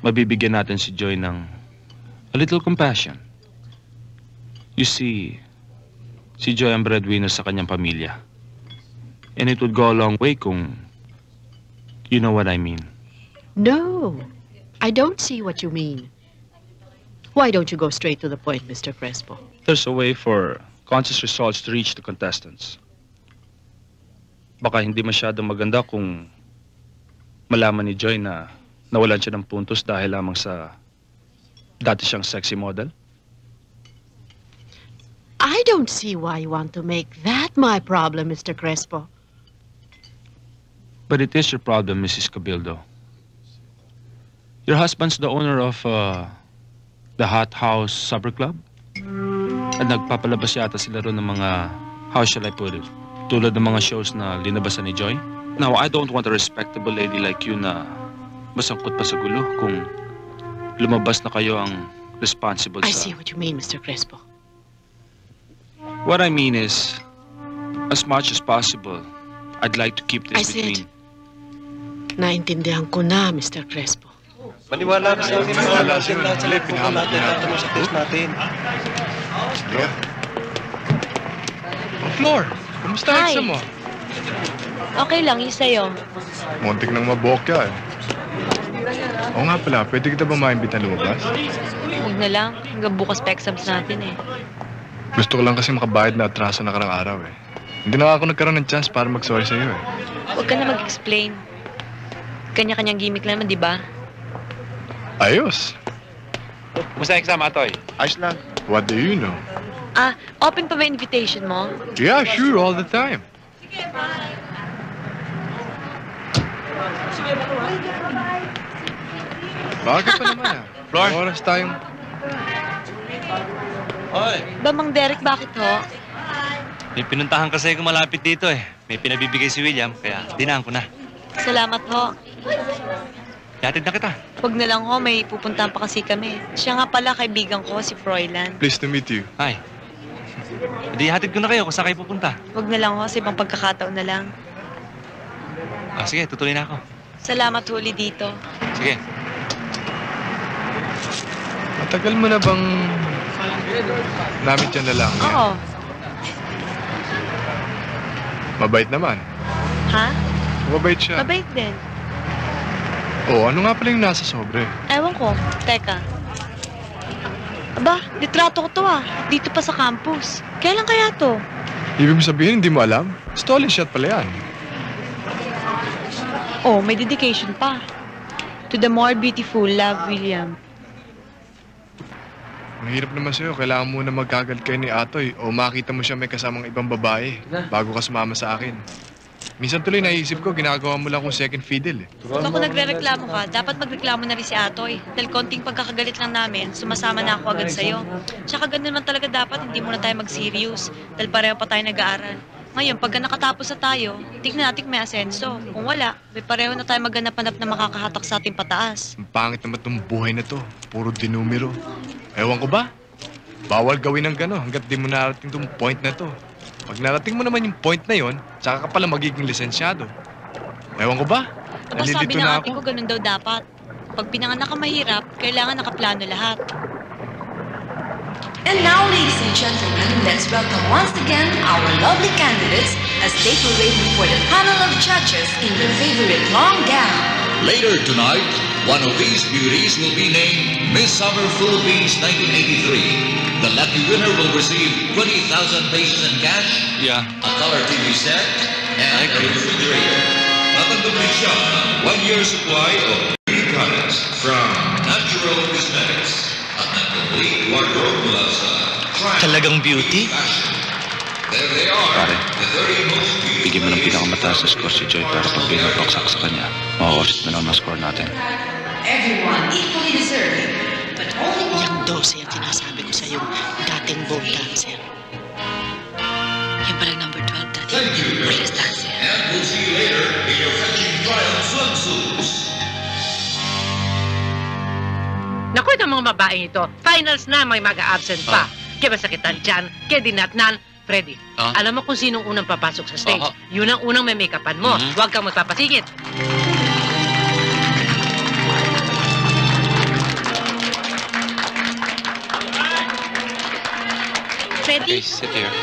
mabibigyan natin si Joy ng a little compassion. You see, si Joy ang breadwinner sa kanyang pamilya. And it would go a long way kung you know what I mean. No, I don't see what you mean. Why don't you go straight to the point, Mr. Crespo? There's a way for contest results to reach the contestants. Baka hindi masyadong maganda kung malaman ni Joy na nawalan siya ng puntos dahil lamang sa dati siyang sexy model. I don't see why you want to make that my problem, Mr. Crespo. But it is your problem, Mrs. Cabildo. Your husband's the owner of the Hot House Supper Club. At nagpapalabas yata sila ron ng mga, how shall I put it, tulad ng mga shows na linabasan ni Joy. Now, I don't want a respectable lady like you na masangkot pa sa gulo kung lumabas na kayo ang responsible I sa... see what you mean, Mr. Crespo. What I mean is, as much as possible, I'd like to keep I this said, between... naintindihan ko na, Mr. Crespo. Maniwala ka sa akin. Maniwala sa akin. Pinahamag natin sa test natin. Flor, kumusta ang Hi. exam mo? Okay lang, yung sa'yo. Muntik nang mabokya eh. Oo nga pala, pwede kita ba maimbit na lumabas? Huwag na lang, hanggang bukas pa exams natin eh. Gusto ko lang kasi makabayad na atraso na karang araw eh. Hindi na ako nagkaroon ng chance para mag-sorry sa'yo eh. Huwag ka na mag-explain. Kanya-kanyang gimmick lang naman, di ba? Ayos. Kumusta ang exam, Atoy? Ayos lang. What do you know? Open pa ba invitation mo? Yeah, sure, all the time. Bakit pa naman ah? Flor? May oras tayong... Mang Derek, bakit ho? May pinuntahan kasi kung malapit dito eh. May pinabibigay si William, kaya dinahan ko na. Salamat ho. Yatid na kita. Huwag na lang ho, may pupuntahan pa kasi kami. Siya nga pala, kaibigan ko, si Froilan. Pleased to meet you. Hi. Hindi, hatid ko na kayo kung saan kayo pupunta. Huwag na lang ho, sa ibang pagkakataon na lang. Sige, tutuloy na ako. Salamat huli dito. Sige. Matagal mo na bang namit yan lalaki? Oo. Mabait naman. Ha? Mabait siya. Mabait din. Oo, ano nga pala yung nasa sobre? Ewan ko. Teka. Aba, litrato ko to ah. Dito pa sa campus. Kailan kaya to? Ibig mo sabihin, hindi mo alam? Stolen shot pala yan. Oh, may dedication pa. To the more beautiful, love, William. Mahirap naman sa'yo. Kailangan muna magkagalit kayo ni Atoy o makita mo siya may kasamang ibang babae bago ka sumama sa akin. Minsan tuloy naisip ko, ginagawa mo lang kung second fiddle eh. Kung ako nagre-reklamo ka, dapat magreklamo na rin si Atoy. Dahil konting pagkakagalit lang namin, sumasama na ako agad sa'yo. Tsaka ganun man talaga dapat, hindi muna tayo mag-serious. Dahil pareho pa tayo nag-aaral. Ngayon, pagka nakatapos na tayo, tignan natin kung may asenso. Kung wala, may pareho na tayo maghanap-hanap na makakahatak sa ating pataas. Ang pangit naman itong buhay na to. Puro dinumero. Ewan ko ba? Bawal gawin ng gano'n hanggat di mo narating itong point na to. Pag narating mo naman yung point na yon, saka ka pala magiging lisensyado. Ewan ko ba? Aba, sabi Nalilito ng na ate ako. ko, ganun daw dapat. Pag pinanganak ka mahirap, kailangan nakaplano lahat. And now, ladies and gentlemen, let's welcome once again our lovely candidates as they parade before the panel of judges in their favorite long gown. Later tonight, one of these beauties will be named Miss Summer Philippines 1983. The lucky winner will receive 20,000 pesos in cash, a color TV set, and a refrigerator. Tatanggapin siya ng 1 year supply of beauty products from Natural Cosmetics at ng complete wardrobe mula sa Talagang beauty? There they are, Pare, the 30 most beautiful bigyan mo ng pinakamataas na score si Joy para pag pinapaksak sa kanya, makakosit na naman ang score natin. Everyone equally deserving, but only one. Yung 12 yung sinasabi ko sa yung dating bold dancer. Yung pala number 12 dati. Thank you, girls. Police dancer. And we'll see you later in your fetching triumph swimsuits. Naku, itong mga babaeng ito. Finals na, may mag-absent pa. Kaya masakitan dyan, kaya dinatnan. Freddy, alam mo kung sinong unang papasok sa stage? Yun ang unang may make-upan mo. Huwag kang magpapasingit. Freddy? Sit here.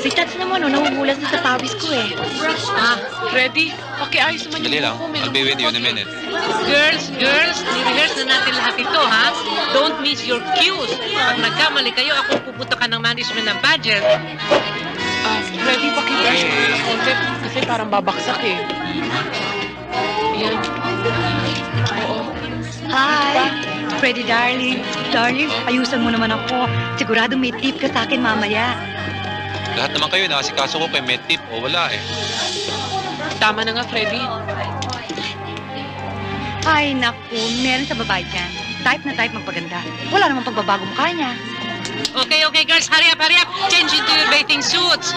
Si Tats naman, nahuhulas na sa pawis ko eh. Freddy, pakiayos naman Dali yung lang. buko. May I'll be with you in a minute. Girls, ni-rehearse na natin lahat ito, ha? Don't miss your cues. Pag nagkamali kayo, ako pupunta ka ng management ng pageant. Freddy, pakibrush mo ng konti kasi parang babaksak eh. Yan. Oo. Hi! Freddy, darling. Darling, ayusan mo naman ako. Sigurado may tip ka sa akin mamaya. Lahat naman kayo, nakasikaso ko kay may tip o wala eh. Tama na nga, Freddy. Ay, naku, meron sa babae dyan. Type na type magpaganda. Wala namang pagbabago mukha niya. Okay, girls, hurry up. Change into your bathing suits.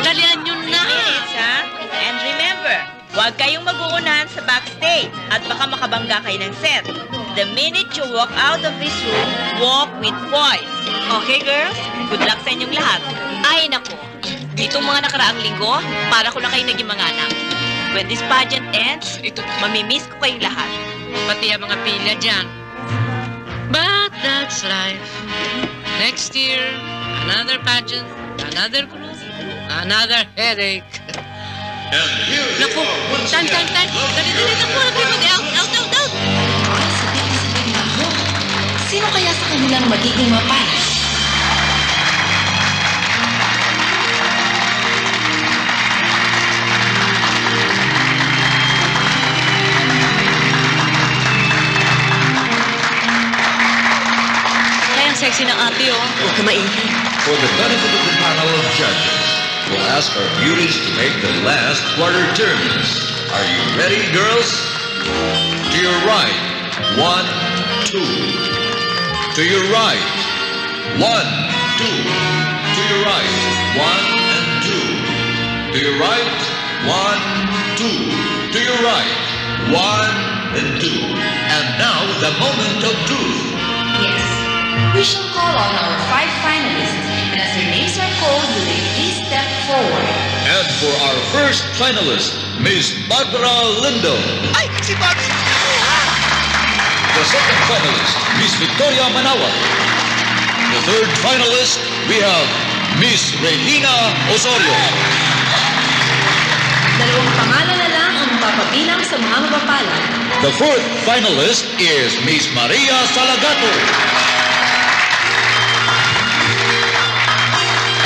Dalian nyo na. Yes, ha? And remember, huwag kayong mag-uunahan sa backstage at baka makabangga kayo ng set. The minute you walk out of this room, walk with poise. Okay, girls? Good luck sa inyong lahat. Ay, naku. Ditong mga nakaraang linggo, para ko na kayo naging mga anak. When this pageant ends, mamimiss ko kayong lahat. Pati ang mga pilya dyan. But that's life. Next year, another pageant, another group, another headache. Naku, tan. Dali, naku, out. Sino kaya sa kanilang magiging mapalas? Kaya ang sexy ng ate, oh. Huwag ka maingay. For the benefit of the panel of judges, we'll ask our beauties to make the last quarter turns. Are you ready, girls? To your right, 1, 2. To your right, 1, 2. To your right, 1 and 2. To your right, 1, 2. To your right, 1 and 2. And now the moment of truth. Yes. We shall call on our 5 finalists, and as their names are called, will they please step forward? And for our first finalist, Miss Barbara Lindo. Ay, si Barbara! The second finalist, Miss Victoria Manawan. The third finalist, we have Miss Regina Osorio. Dalawang pangalan na lang ang mapapabilang sa mga mapapalad. The fourth finalist is Miss Maria Salagato.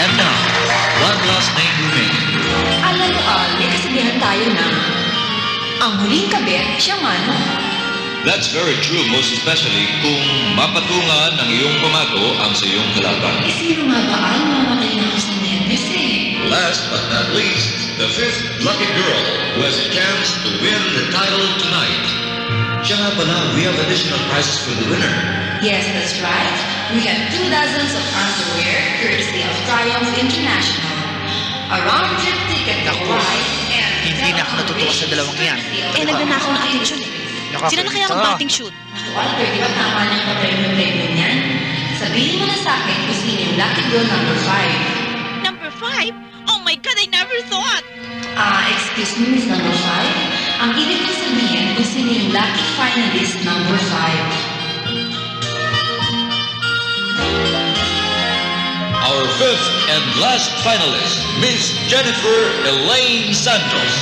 And now, one last name remaining. Alam mo, may kasabihan tayo na ang huling kabit, siya mano. That's very true, most especially kung mapatungan ng iyong pamato ang sa iyong kalaban. Sino nga ba ang mamakailangas ng nervous Last but not least, the fifth lucky girl who has a chance to win the title tonight. Siya nga pala, we have additional prizes for the winner. Yes, that's right. We have 2 dozens of underwear courtesy of Triumph International. A round-trip ticket to Hawaii and... Hindi na ako natutuwa sa dalawang yan. Nagnanakaw ng atensyon eh. Sila na kaya mag-batting shoot? Walter, di ba tama ng papremyo-premyo niyan? Sabihin mo na sa akin kung sino yung lucky girl number 5. Number 5? Oh my God, I never thought! Excuse me, Miss number 5? Ang ibig ko sabihin kung sino yung lucky finalist number 5. Our fifth and last finalist, Miss Jennifer Elaine Santos.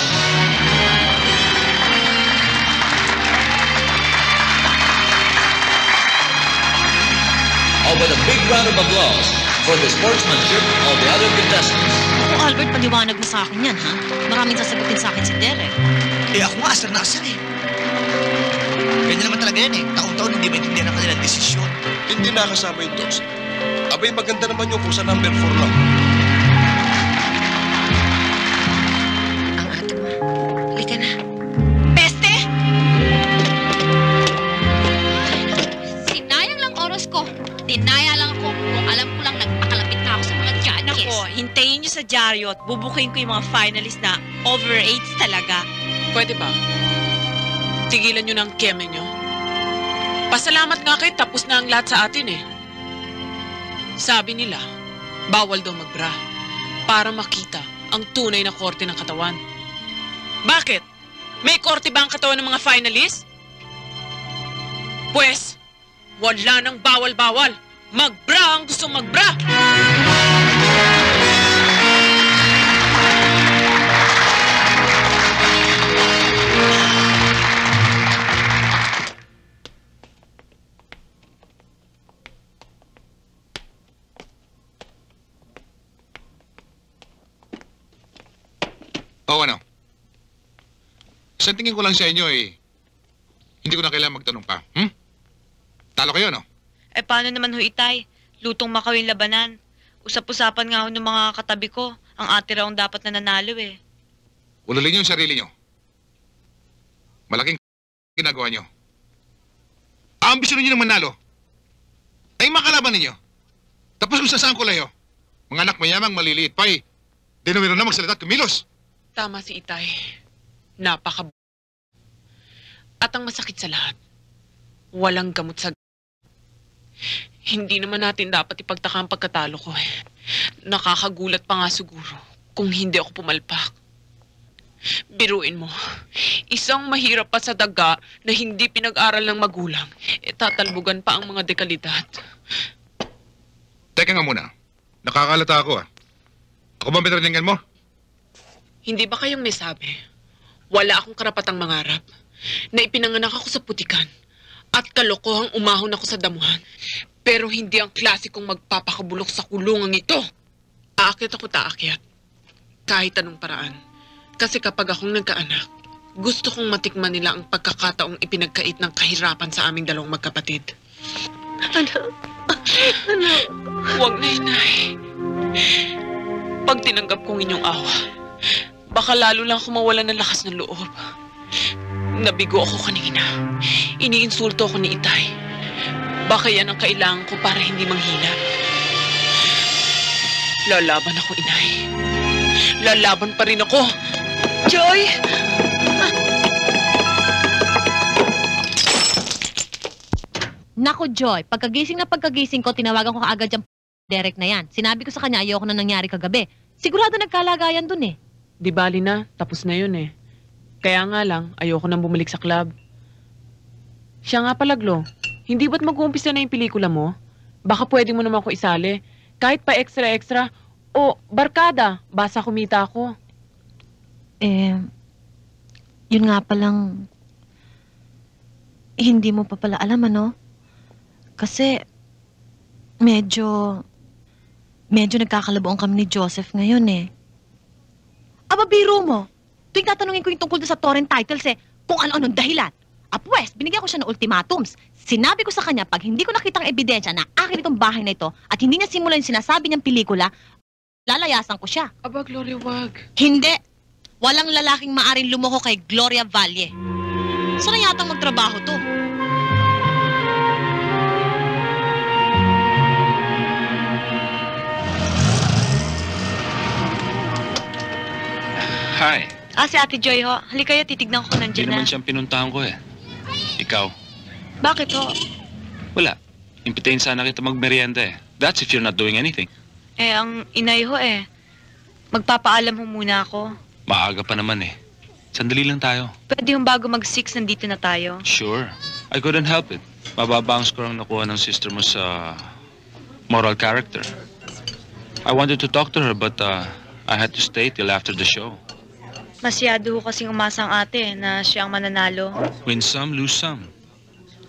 With a big round of applause for the sportsmanship of the other contestants. Kung Albert, paliwanag mo sa akin yan, ha? Maraming sasagutin sa akin si Derek. Ako nga, asar na asar eh. Ganyan naman talaga yan eh. Taon-taon hindi maintindihan ang kanilang desisyon. Hindi nakasama yung dogs. Abay, maganda naman yung kung sa number 4 lang. Ang ate mo. Halika na. Peste! Sinayang lang oras ko. Dinaya lang ako kung alam ko lang nagpakalapit na ako sa mga judges. Nako, hintayin nyo sa dyaryo at bubukuin ko yung mga finalist na over 8 talaga. Pwede ba? Tigilan nyo ng keme nyo. Pasalamat nga kayo, tapos na ang lahat sa atin eh. Sabi nila, bawal daw magbra para makita ang tunay na korte ng katawan. Bakit? May korte ba ang katawan ng mga finalists? Pwes, wala nang bawal-bawal. Magbra ang gusto magbra! Ano? Sa tingin ko lang sa inyo eh, hindi ko na kailangan magtanong pa. Talo kayo, no? Paano naman ho, Itay? Lutong makawing labanan. Usap-usapan nga ho ng mga katabi ko. Ang ate raw ang dapat na nanalo eh. Ululin yung sarili nyo. Malaking ginagawa nyo. Ang ambisyon nyo ng manalo ay makalaban ninyo. Tapos kung sasaan ko layo, mga anak mayamang maliliit pa eh. Dinumiro na magsalita at kumilos. Tama si Itay. Napaka... At ang masakit sa lahat, walang gamot sa... Hindi naman natin dapat ipagtaka ang pagkatalo ko eh. Nakakagulat pa nga siguro kung hindi ako pumalpak. Biruin mo, isang mahirap pa sa daga na hindi pinag-aral ng magulang, tatalbugan pa ang mga dekalidad. Teka nga muna, nakakalata ako ah. Ako ba pinaraningan mo? Hindi ba kayong may sabi? Wala akong karapatang mangarap na ipinanganak ako sa putikan at kalokohang umahon ako sa damuhan. Pero hindi ang klasikong magpapakabulok sa kulungang ito. Aakyat ako taakyat. Kahit anong paraan. Kasi kapag akong nagkaanak, gusto kong matikman nila ang pagkakataong ipinagkait ng kahirapan sa aming dalawang magkapatid. Anak. Huwag na, inay. Pag tinanggap kong inyong awa, baka lalo lang ako mawalan ng lakas ng loob. Nabigo ako kanina. Iniinsulto ako ni Itay. Baka yan ang kailangan ko para hindi manghina. Lalaban ako, inay. Lalaban pa rin ako. Joy! Nako, Joy. Pagkagising ko, tinawagan ko kaagad yung Derek na yan. Sinabi ko sa kanya, ayoko na nangyari kagabi. Sigurado nagkalagayan dun eh. Di bali na, tapos na yun eh. Kaya nga lang, ayoko nang bumalik sa club. Siya nga pala, Glo. Hindi ba't mag-uumpisa na yung pelikula mo? Baka pwede mo naman ko isali. Kahit pa extra-extra. O, barkada. Basta kumita ako. Yun nga palang hindi mo pa pala alam, ano? Kasi medyo nagkakalabuan kami ni Joseph ngayon eh. Aba, biro mo. Tuwing tatanungin ko yung tungkol sa torrent titles kung ano-anong dahilan. Apwes, binigyan ko siya ng ultimatums. Sinabi ko sa kanya, pag hindi ko nakitang ebidensya na akin itong bahay na ito at hindi niya simulan yung sinasabi niyang pelikula, lalayasan ko siya. Aba, Gloria, wag. Hindi. Walang lalaking maaring lumoko kay Gloria Valle. Saan na yatang magtrabaho to? Hi. Si Ate Joy ho. Halika kayo, titignan ko kung Hindi nandiyan na. naman siyang pinuntahan ko eh. Ikaw? Bakit ho? Wala. Impitahin sana kita magmerienda eh. That's if you're not doing anything. Ang inay ho magpapaalam ho muna ako. Maaga pa naman eh. Sandali lang tayo. Pwede yung bago mag-6 nandito na tayo. Sure. I couldn't help it. Mababa ang score ang nakuha ng sister mo sa moral character. I wanted to talk to her but I had to stay till after the show. Masyado ho kasing umasa ang ate na siya ang mananalo. Win some, lose some.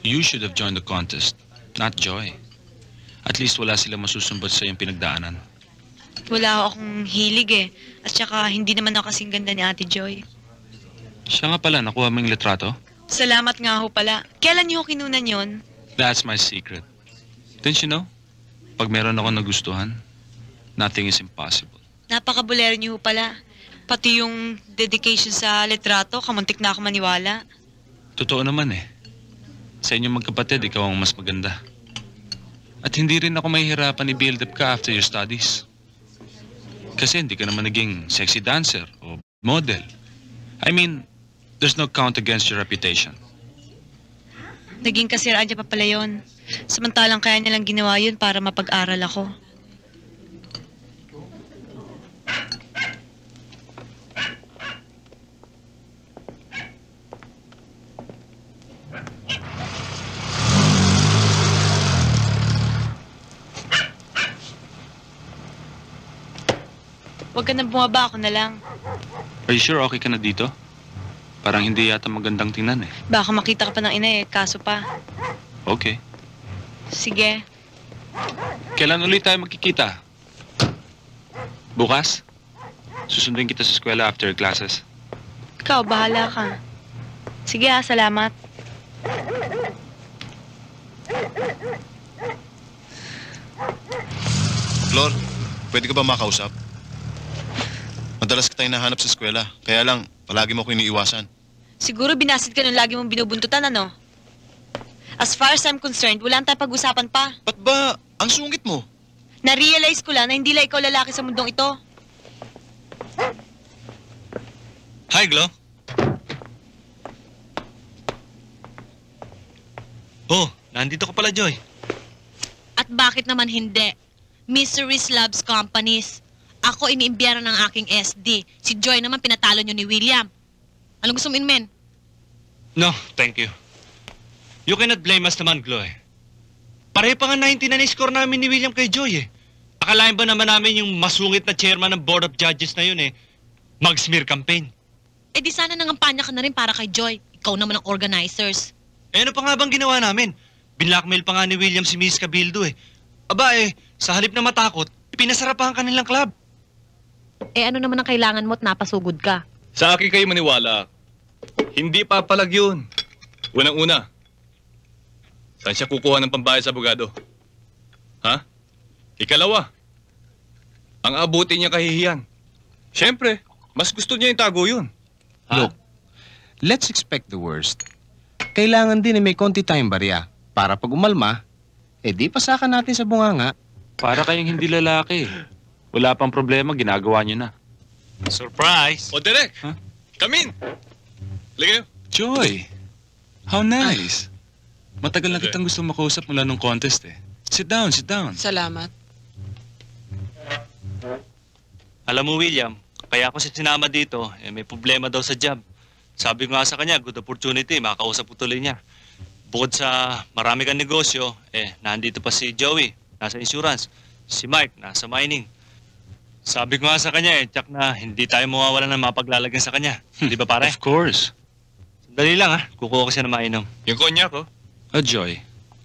You should have joined the contest, not Joy. At least wala sila masusumbat sa iyong pinagdaanan. Wala ho akong hilig At saka hindi naman ako kasing ganda ni Ate Joy. Siya nga pala, nakuha mo yung litrato? Salamat nga ho pala. Kailan niyo ho kinunan yun? That's my secret. Didn't you know? Pag meron ako nagustuhan, nothing is impossible. Napakabulero niyo ho pala. Pati yung dedication sa litrato, kamuntik na ako maniwala. Totoo naman eh. Sa inyong magkapatid, ikaw ang mas maganda. At hindi rin ako mahihirapan i-build up ka after your studies. Kasi hindi ka naman naging sexy dancer o model. I mean, there's no count against your reputation. Naging kasiraan niya pa pala yun. Samantalang kaya niya lang ginawa yun para mapag-aral ako. Huwag ka na bumaba, ako na lang. Are you sure okay ka na dito? Parang hindi yata magandang tingnan eh. Baka makita ka pa ng ina kaso pa. Okay. Sige. Kailan ulit tayo magkikita? Bukas? Susundin kita sa eskwela after classes. Ikaw, bahala ka. Sige salamat. Flor, pwede ka ba makausap? Madalas kita hinahanap sa eskwela, kaya lang palagi mo ko iniiwasan. Siguro binasid ka nung lagi mong binubuntutan, ano? As far as I'm concerned, wala tayong pag-usapan pa. Ba't ba? Ang sungit mo. Na-realize ko lang na hindi lang ikaw lalaki sa mundong ito. Hi, Glo. Oh, nandito ka pala, Joy. At bakit naman hindi? Miseries loves companies. Ako iniimbyaran ng aking SD. Si Joy naman pinatalo niyo ni William. Anong gusto mo inmen? No, thank you. You cannot blame us naman, Glo Pareho pa nga 90 na ni-score namin ni William kay Joy Akalain ba naman namin yung masungit na chairman ng Board of Judges na yun mag-smear campaign? Di sana nangampanya ka na rin para kay Joy. Ikaw naman ang organizers. Ano pa nga bang ginawa namin? Binlockmail pa nga ni William si Miss Cabildo Aba sa halip na matakot, pinasarap pa ang kanilang club. Ano naman ang kailangan mo at napasugod ka? Sa akin kayo maniwala. Hindi papalag yun. Unang-una, saan siya kukuha ng pambayad sa abogado? Ha? Ikalawa, ang abutin niya kahihiyan. Siyempre, mas gusto niya itago yun. Look, let's expect the worst. Kailangan din may konti tayong barya para pag umalma, di pasakan natin sa bunganga. Para kayong hindi lalaki. Wala pang problema, ginagawa niyo na. Surprise! O, Derek! Huh? Come in! Ligayo. Joy! How nice! Matagal na kitang gusto makausap mula nung contest Sit down, sit down. Salamat. Alam mo, William, kaya ako sinama dito, may problema daw sa job. Sabi ko nga sa kanya, good opportunity, makakausap ko tuloy niya. Bukod sa marami kang negosyo, nandito pa si Joey, nasa insurance. Si Mike, nasa mining. Sabi ko nga sa kanya tsak na hindi tayo mawawala ng mapaglalagyan sa kanya. Di ba pare? Of course. Sandali lang kukuha ko siya na mainom. Yung konya ko? Joy,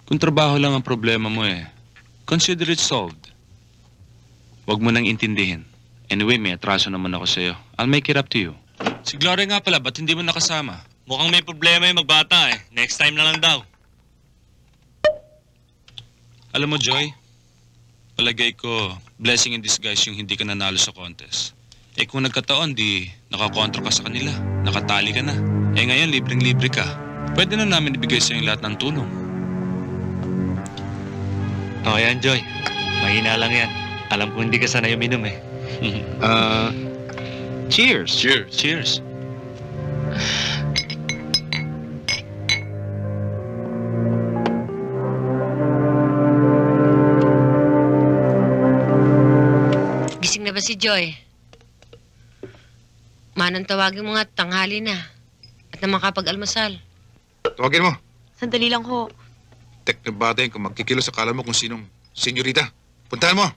kung trabaho lang ang problema mo consider it solved. Huwag mo nang intindihin. Anyway, may atraso naman ako sa'yo. I'll make it up to you. Si Gloria nga pala, ba't hindi mo nakasama? Mukhang may problema yung magbata Next time na lang daw. Alam mo, Joy, palagay ko, blessing in disguise yung hindi ka nanalo sa contest. Kung nagkataon, di nakakontra ka sa kanila. Nakatali ka na. Ngayon, libreng-libre ka. Pwede na namin ibigay sa'yo lahat ng tulong. Yan, Joy. Mahina lang yan. Alam ko hindi ka sanay uminom Cheers. Cheers. Cheers. Gising na ba si Joy? Manang tawagin mo nga, tanghali na. At na makapag-almasal. Tawagin mo. Sandali lang ho. Tek na bata yun kung magkikilos, akala mo kung sinong senyorita. Puntahan mo.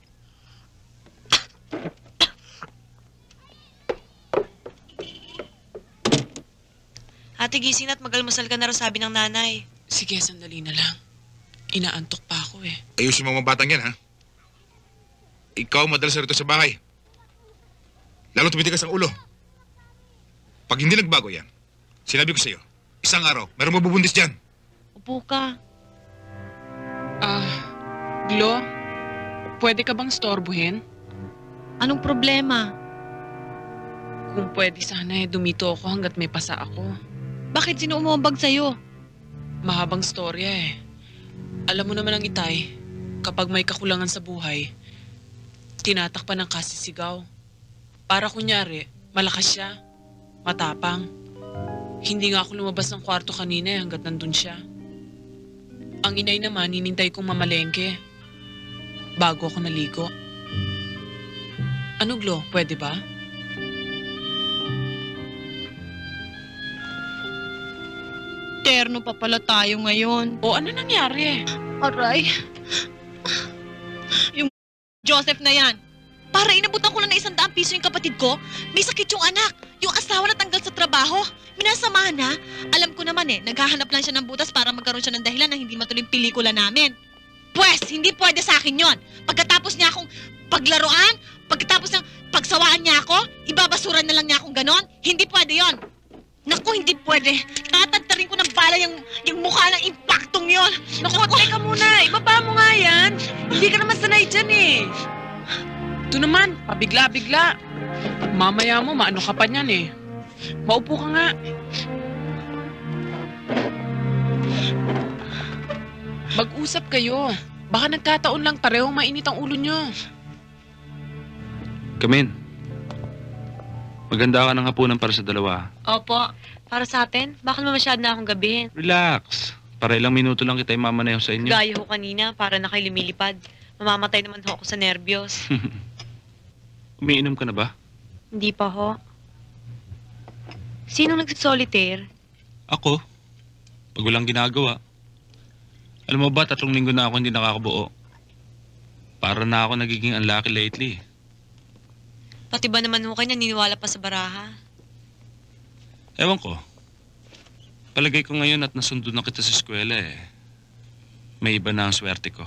Ate, gising na at mag-almusal ka na raw, sabi ng nanay. Sige, sandali na lang. Inaantok pa ako Ayusin mo mga batang yan, ha? Ikaw madalas rito sa bahay. Lalo tumitigas ang ulo. Pag hindi nagbago yan, sinabi ko sa'yo, isang araw, merong mabubundis dyan. Upo ka. Glo, pwede ka bang storbuhin? Anong problema? Kung pwede sana dumito ako hanggat may pasa ako. Bakit sino umubag sa'yo? Mahabang storya Alam mo naman ang itay, kapag may kakulangan sa buhay, tinatakpan ng kasisigaw. Para kunyari, malakas siya, matapang. Hindi nga ako lumabas ng kwarto kanina hanggat nandun siya. Ang inay naman, hinintay kong mamalengke bago ako naligo. Ano, Glo? Pwede ba? Terno pa pala tayo ngayon. O, ano nangyari? Aray. Yung Joseph na yan. Para inabutan ko lang na 100 piso yung kapatid ko, may sakit yung anak. Yung asawa na tanggal sa trabaho. Minasamahan na. Alam ko naman naghahanap lang siya ng butas para magkaroon siya ng dahilan na hindi matuloy yung pelikula namin. Pwes, hindi pwede sa akin yon. Pagkatapos niya akong paglaruan, pagkatapos ng pagsawaan niya ako, ibabasuran na lang niya akong ganon. Hindi pwede yon. Naku, hindi pwede. Tatagtarin ko ng bala yung mukha ng impaktong yon. Naku, teka muna. Ibaba mo nga yan. Hindi ka naman sanay dyan Ito naman, pabigla-bigla. Mamaya mo, maano ka pa niyan Maupo ka nga. Mag-usap kayo. Baka nagkataon lang parehong mainit ang ulo nyo. Come in. Maganda ka ng hapunan para sa dalawa. Opo. Para sa atin, baka naman masyado na akong gabihin. Relax. Para ilang minuto lang kita imamaneho sa inyo. Gaya ho kanina, para na kayo lumilipad. Mamamatay naman ho ako sa nervyos. Umiinom ka na ba? Hindi pa ho. Sinong nagsisolitaire? Ako. Pag walang ginagawa. Alam mo ba, 3 linggo na ako hindi nakakabuo. Para na ako nagiging unlucky lately. Pati ba naman ho kayo naniniwala pa sa baraha? Ewan ko. Palagay ko ngayon at nasundo na kita sa eskwela may iba na ang swerte ko.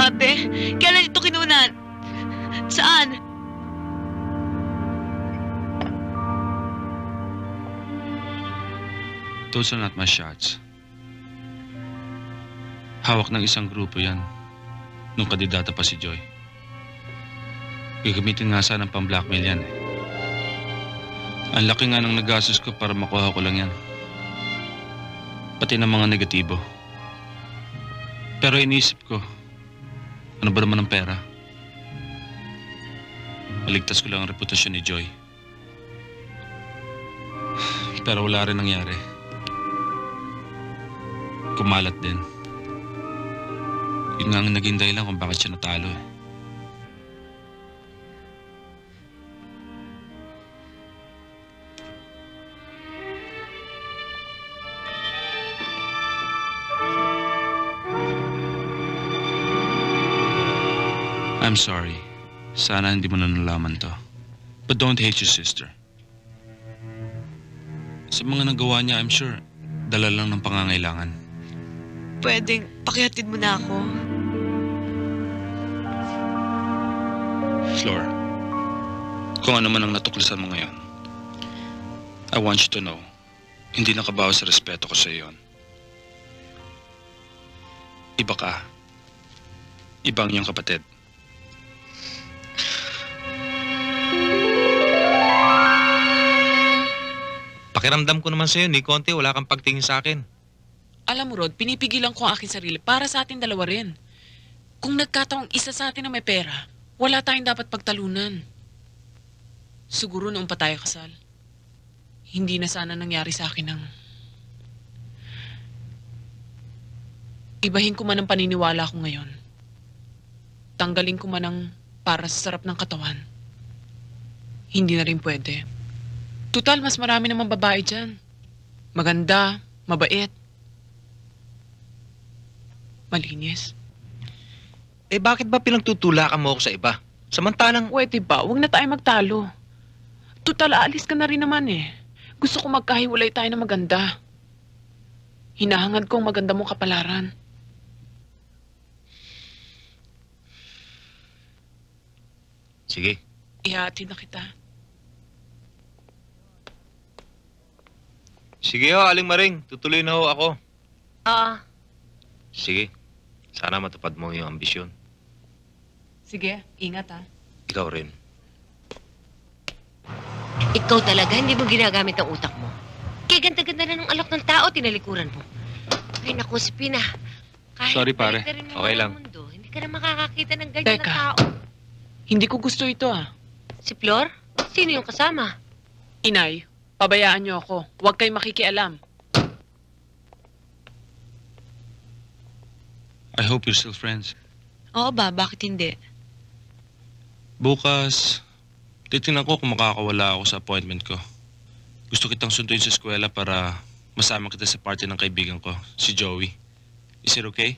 Ate, kailan ito kinunan? Saan? Those are not my shots. Hawak ng isang grupo yan. Nung kandidata pa si Joy. Gagamitin nga sana ng pang-blackmail yan Ang laki nga ng nagastos ko para makuha ko lang yan. Pati ng mga negatibo. Pero iniisip ko, ano ba naman ang pera? Maligtas ko lang ang reputasyon ni Joy. Pero wala rin nangyari. Kumalat din. Yun nga ang naging dahilan kung bakit siya natalo eh. I'm sorry. Sana hindi mo na nalaman to. But don't hate your sister. Sa mga nagawa niya, I'm sure, dala lang ng pangangailangan. Pwedeng pakihatid mo na ako. Flor, kung ano man ang natuklasan mo ngayon, I want you to know, hindi nakabawas sa respeto ko sa iyo yun. Iba ka. Ibang iyong kapatid. Pakiramdam ko naman sa'yo, ni Conte, wala kang pagtingin sa akin. Alam mo, Rod, pinipigilan ko ang aking sarili para sa atin dalawa rin. Kung nagkataong isa sa atin na may pera, wala tayong dapat pagtalunan. Siguro noong pa tayo kasal, hindi na sana nangyari sa akin ang... Ibahin ko man ang paniniwala ko ngayon. Tanggalin ko man ang para sa sarap ng katawan. Hindi na rin pwede. Tutal, mas marami namang babae dyan. Maganda, mabait. Malinis. Eh bakit ba pinagtutulakan mo ako sa iba? Samantalang... Pwede ba? Huwag na tayo magtalo. Tutal, aalis ka na rin naman eh. Gusto ko magkahiwalay tayo na maganda. Hinahangad ko ang maganda mong kapalaran. Sige. Ihahatid na kita. Sige ho, Aling Maring. Tutuloy na ho ako. Sige. Sana matupad mo yung ambisyon. Sige, ingat ha. Ikaw rin. Ikaw talaga, hindi mo ginagamit ang utak mo. Kaya ganda-ganda na ng alok ng tao, tinalikuran mo. Ay, naku, Spina. Sorry, pare. Okay lang. Mundo, hindi ka na makakakita ng ganyan na tao. Hindi ko gusto ito ah. Si Flor? Sino yung kasama? Inay, pabayaan niyo ako. Huwag kayong makikialam. I hope you're still friends. Oo ba? Bakit hindi? Bukas, titingnan ko kung makakawala ako sa appointment ko. Gusto kitang sunduin sa eskwela para masama kita sa party ng kaibigan ko, si Joey. Is it okay?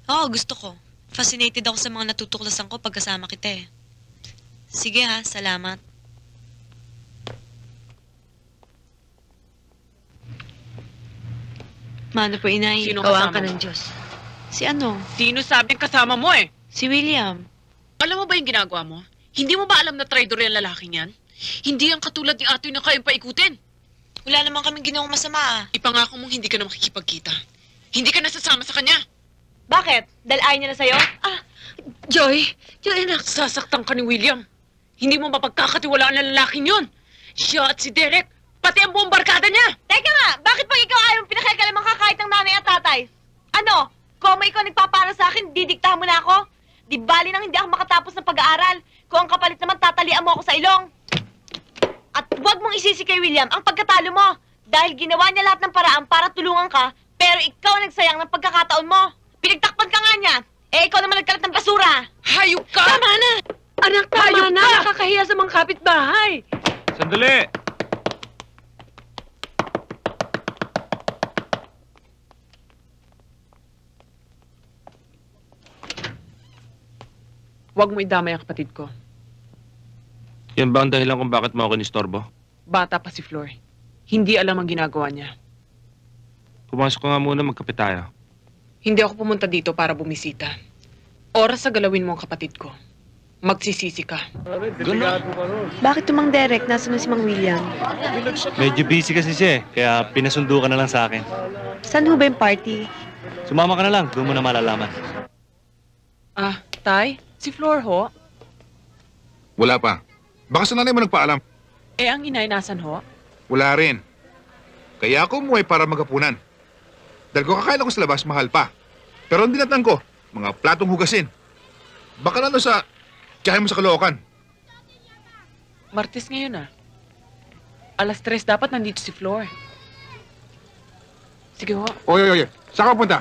Oo, gusto ko. Fascinated ako sa mga natutuklasan ko pagkasama kita eh. Sige ha, salamat. Mano po, inay. Sino Kawaan kasama ka mo? ng Diyos. Si ano? Sino sabing kasama mo eh? Si William. Alam mo ba yung ginagawa mo? Hindi mo ba alam na traitor yung lalaking yan? Hindi yan katulad ni Atoy na kayong paikutin. Wala naman kaming ginawang masama ah. Ipangako mong hindi ka na makikipagkita. Hindi ka nasasama sa kanya. Bakit? Dahil ayaw niya na sa'yo? Joy! Joy, anak! Sasaktan ka ni William. Hindi mo mapagkakatiwalaan ng lalaking yun. Siya at si Derek, pati ang buong barkada niya. Teka nga, bakit pag ikaw ayaw pinakikalamang kakahit ng nanay at tatay? Ano? Kung ikaw nagpapara sa akin, didiktahan mo na ako? Di bali nang hindi ako makatapos ng pag-aaral. Kung ang kapalit naman, tatalian mo ako sa ilong. At huwag mong isisi kay William ang pagkatalo mo. Dahil ginawa niya lahat ng paraan para tulungan ka, pero ikaw nagsayang ng pagkakataon mo. Pinagtakpan ka nga niya. Eh, ikaw naman nagkalat ng basura. Hayop ka! Tama na! Anak, tama na! Nakakahiya sa mga kapitbahay. Sandali! Huwag mo idamay ang kapatid ko. Yan ba ang dahilan kung bakit mo ako nistorbo? Bata pa si Flor. Hindi alam ang ginagawa niya. Pumasok ka nga muna, magkape tayo. Hindi ako pumunta dito para bumisita. Oras sa galawin mo ang kapatid ko. Magsisisi ka. Bakit tumang Derek? Nasaan na si Mang William? Medyo busy kasi siya eh, kaya pinasundo ka na lang sa akin. Saan ho ba yung party? Sumama ka na lang, doon mo na malalaman. Ah, Tay? Si Flor ho? Wala pa. Baka sa nanay mo nagpaalam. Eh, ang inay nasan ho? Wala rin. Kaya ako umuwi para maghapunan. Dahil kung kakain ako sa labas, mahal pa. Pero ang dinatnan ko, mga platong hugasin. Baka na sa tiyahin mo sa Caloocan. Martes ngayon ah. 3:00 dapat nandito si Flor. Sige ho. Oy. Saan ka punta?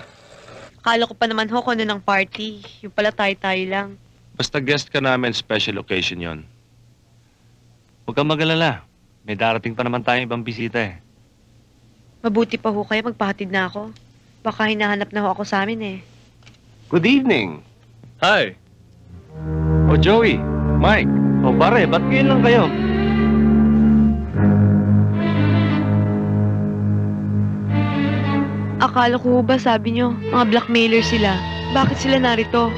Akala ko pa naman ho kung ano ng party. Yung pala tayo-tayo lang. Basta guest ka namin, special occasion yon. Huwag kang mag-alala. May darating pa naman tayong ibang bisita eh. Mabuti pa ho kayo, magpahatid na ako. Baka hinahanap na ho ako sa amin eh. Good evening. Hi. O Joey, Mike. O pare, ba't ngayon lang kayo? Akala ko ba sabi nyo, mga blackmailer sila. Bakit sila narito?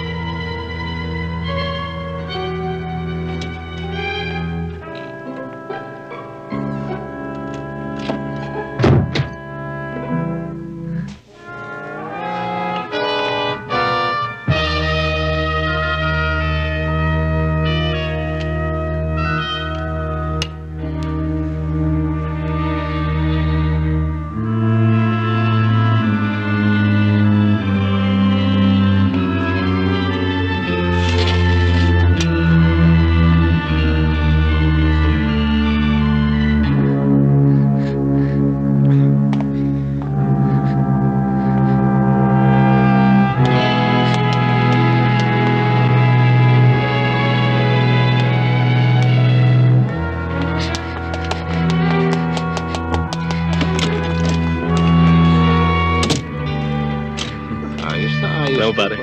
Alam mo pare,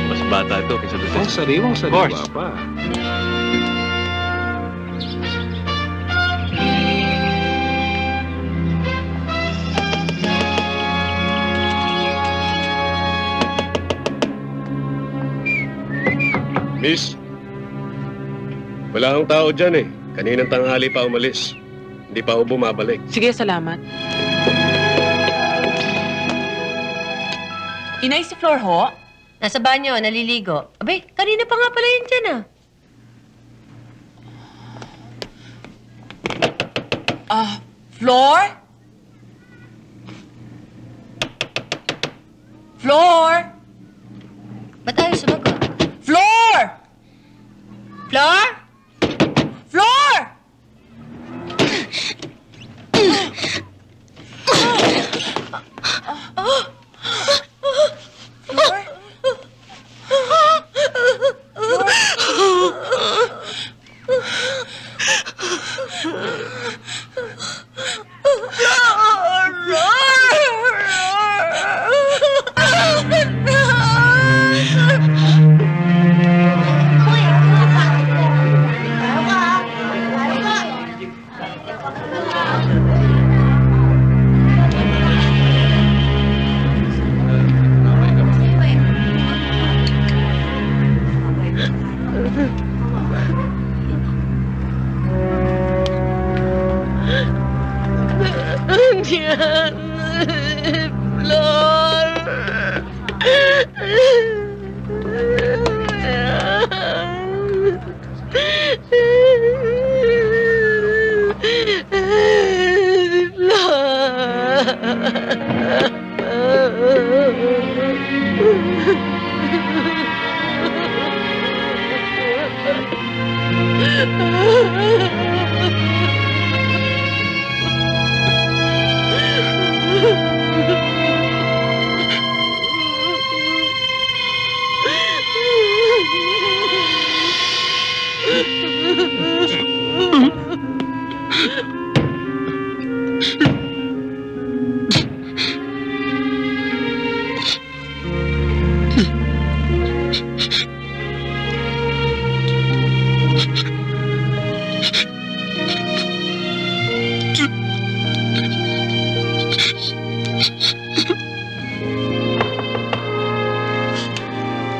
mas bata ito kaysa doon. Ang sariwang-sariwa pa. Miss, wala akong tao dyan eh. Kaninang tanghali pa umalis. Hindi pa ako bumabalik. Sige, salamat. Inay, si Flor ho? Nasa banyo, naliligo. Abay, kanina pa nga pala yun dyan ah. Flor? Flor? Ba't ayaw sumagot? Flor! Flor? Flor!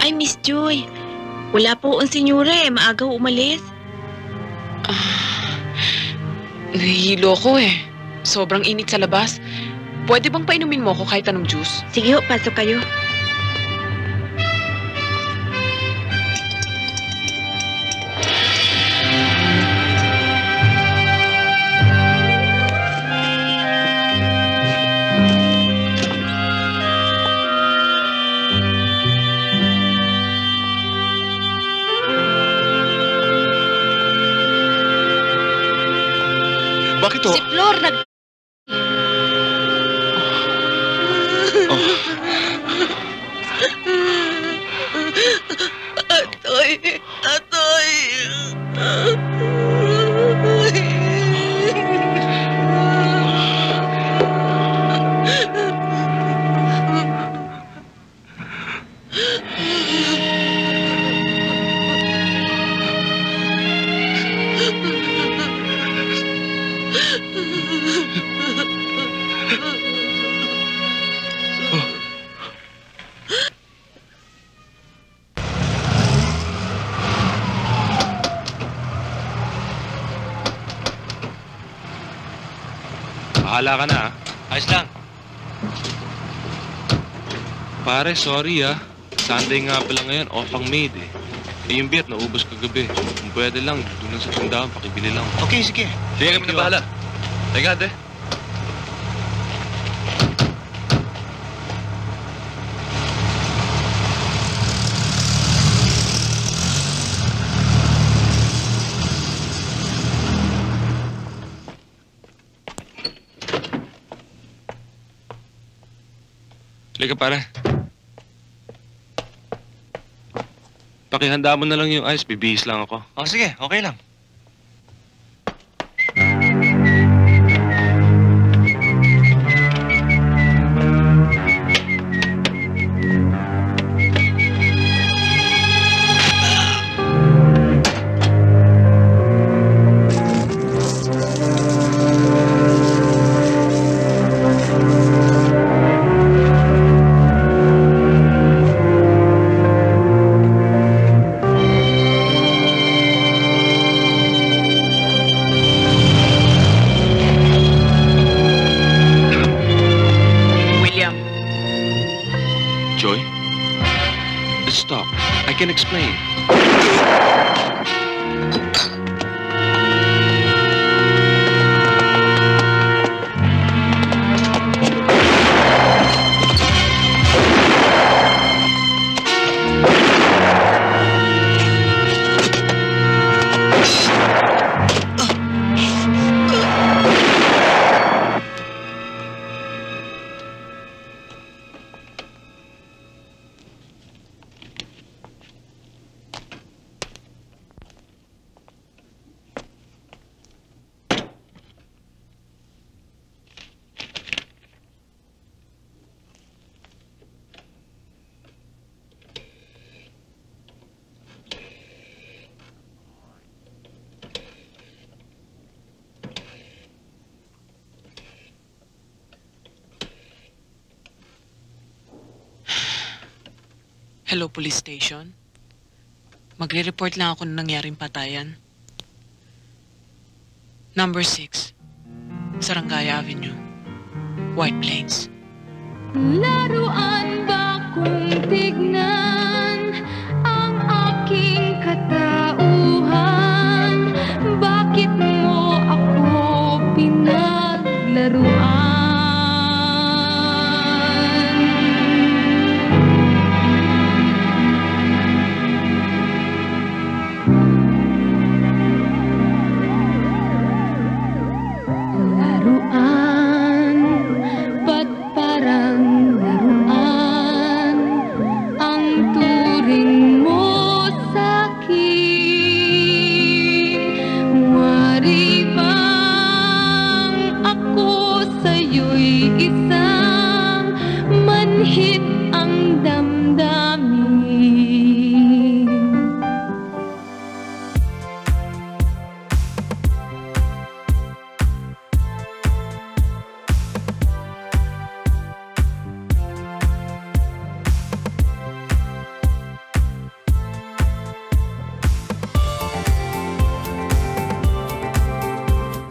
Ay, Miss Joy. Wala po ang senyora eh. Maaga umalis. Nahihilo ko eh. Sobrang init sa labas. Pwede bang painumin mo ako kahit anong juice? Sige ho, pasok kayo. to? Si Flor nag... Atoy! Atoy! Bahala ka na, ah. Ayos lang. Pare, sorry, ah. Sunday nga pala ngayon, off ang maid, eh. Eh, yung beer, naubos kagabi. Kung pwede lang, doon lang sa tindahan, pakibili lang. Okay, sige. Sige kami na bahala. Teka, ate. Halika, pare. Pakihanda mo na lang yung ice, bibihis lang ako. Oh, sige. Okay lang. Joy? Stop. I can explain. Hello, police station. Magre-report lang ako ng nangyaring patayan. Number 6, Sarangaya Avenue, White Plains. Laruan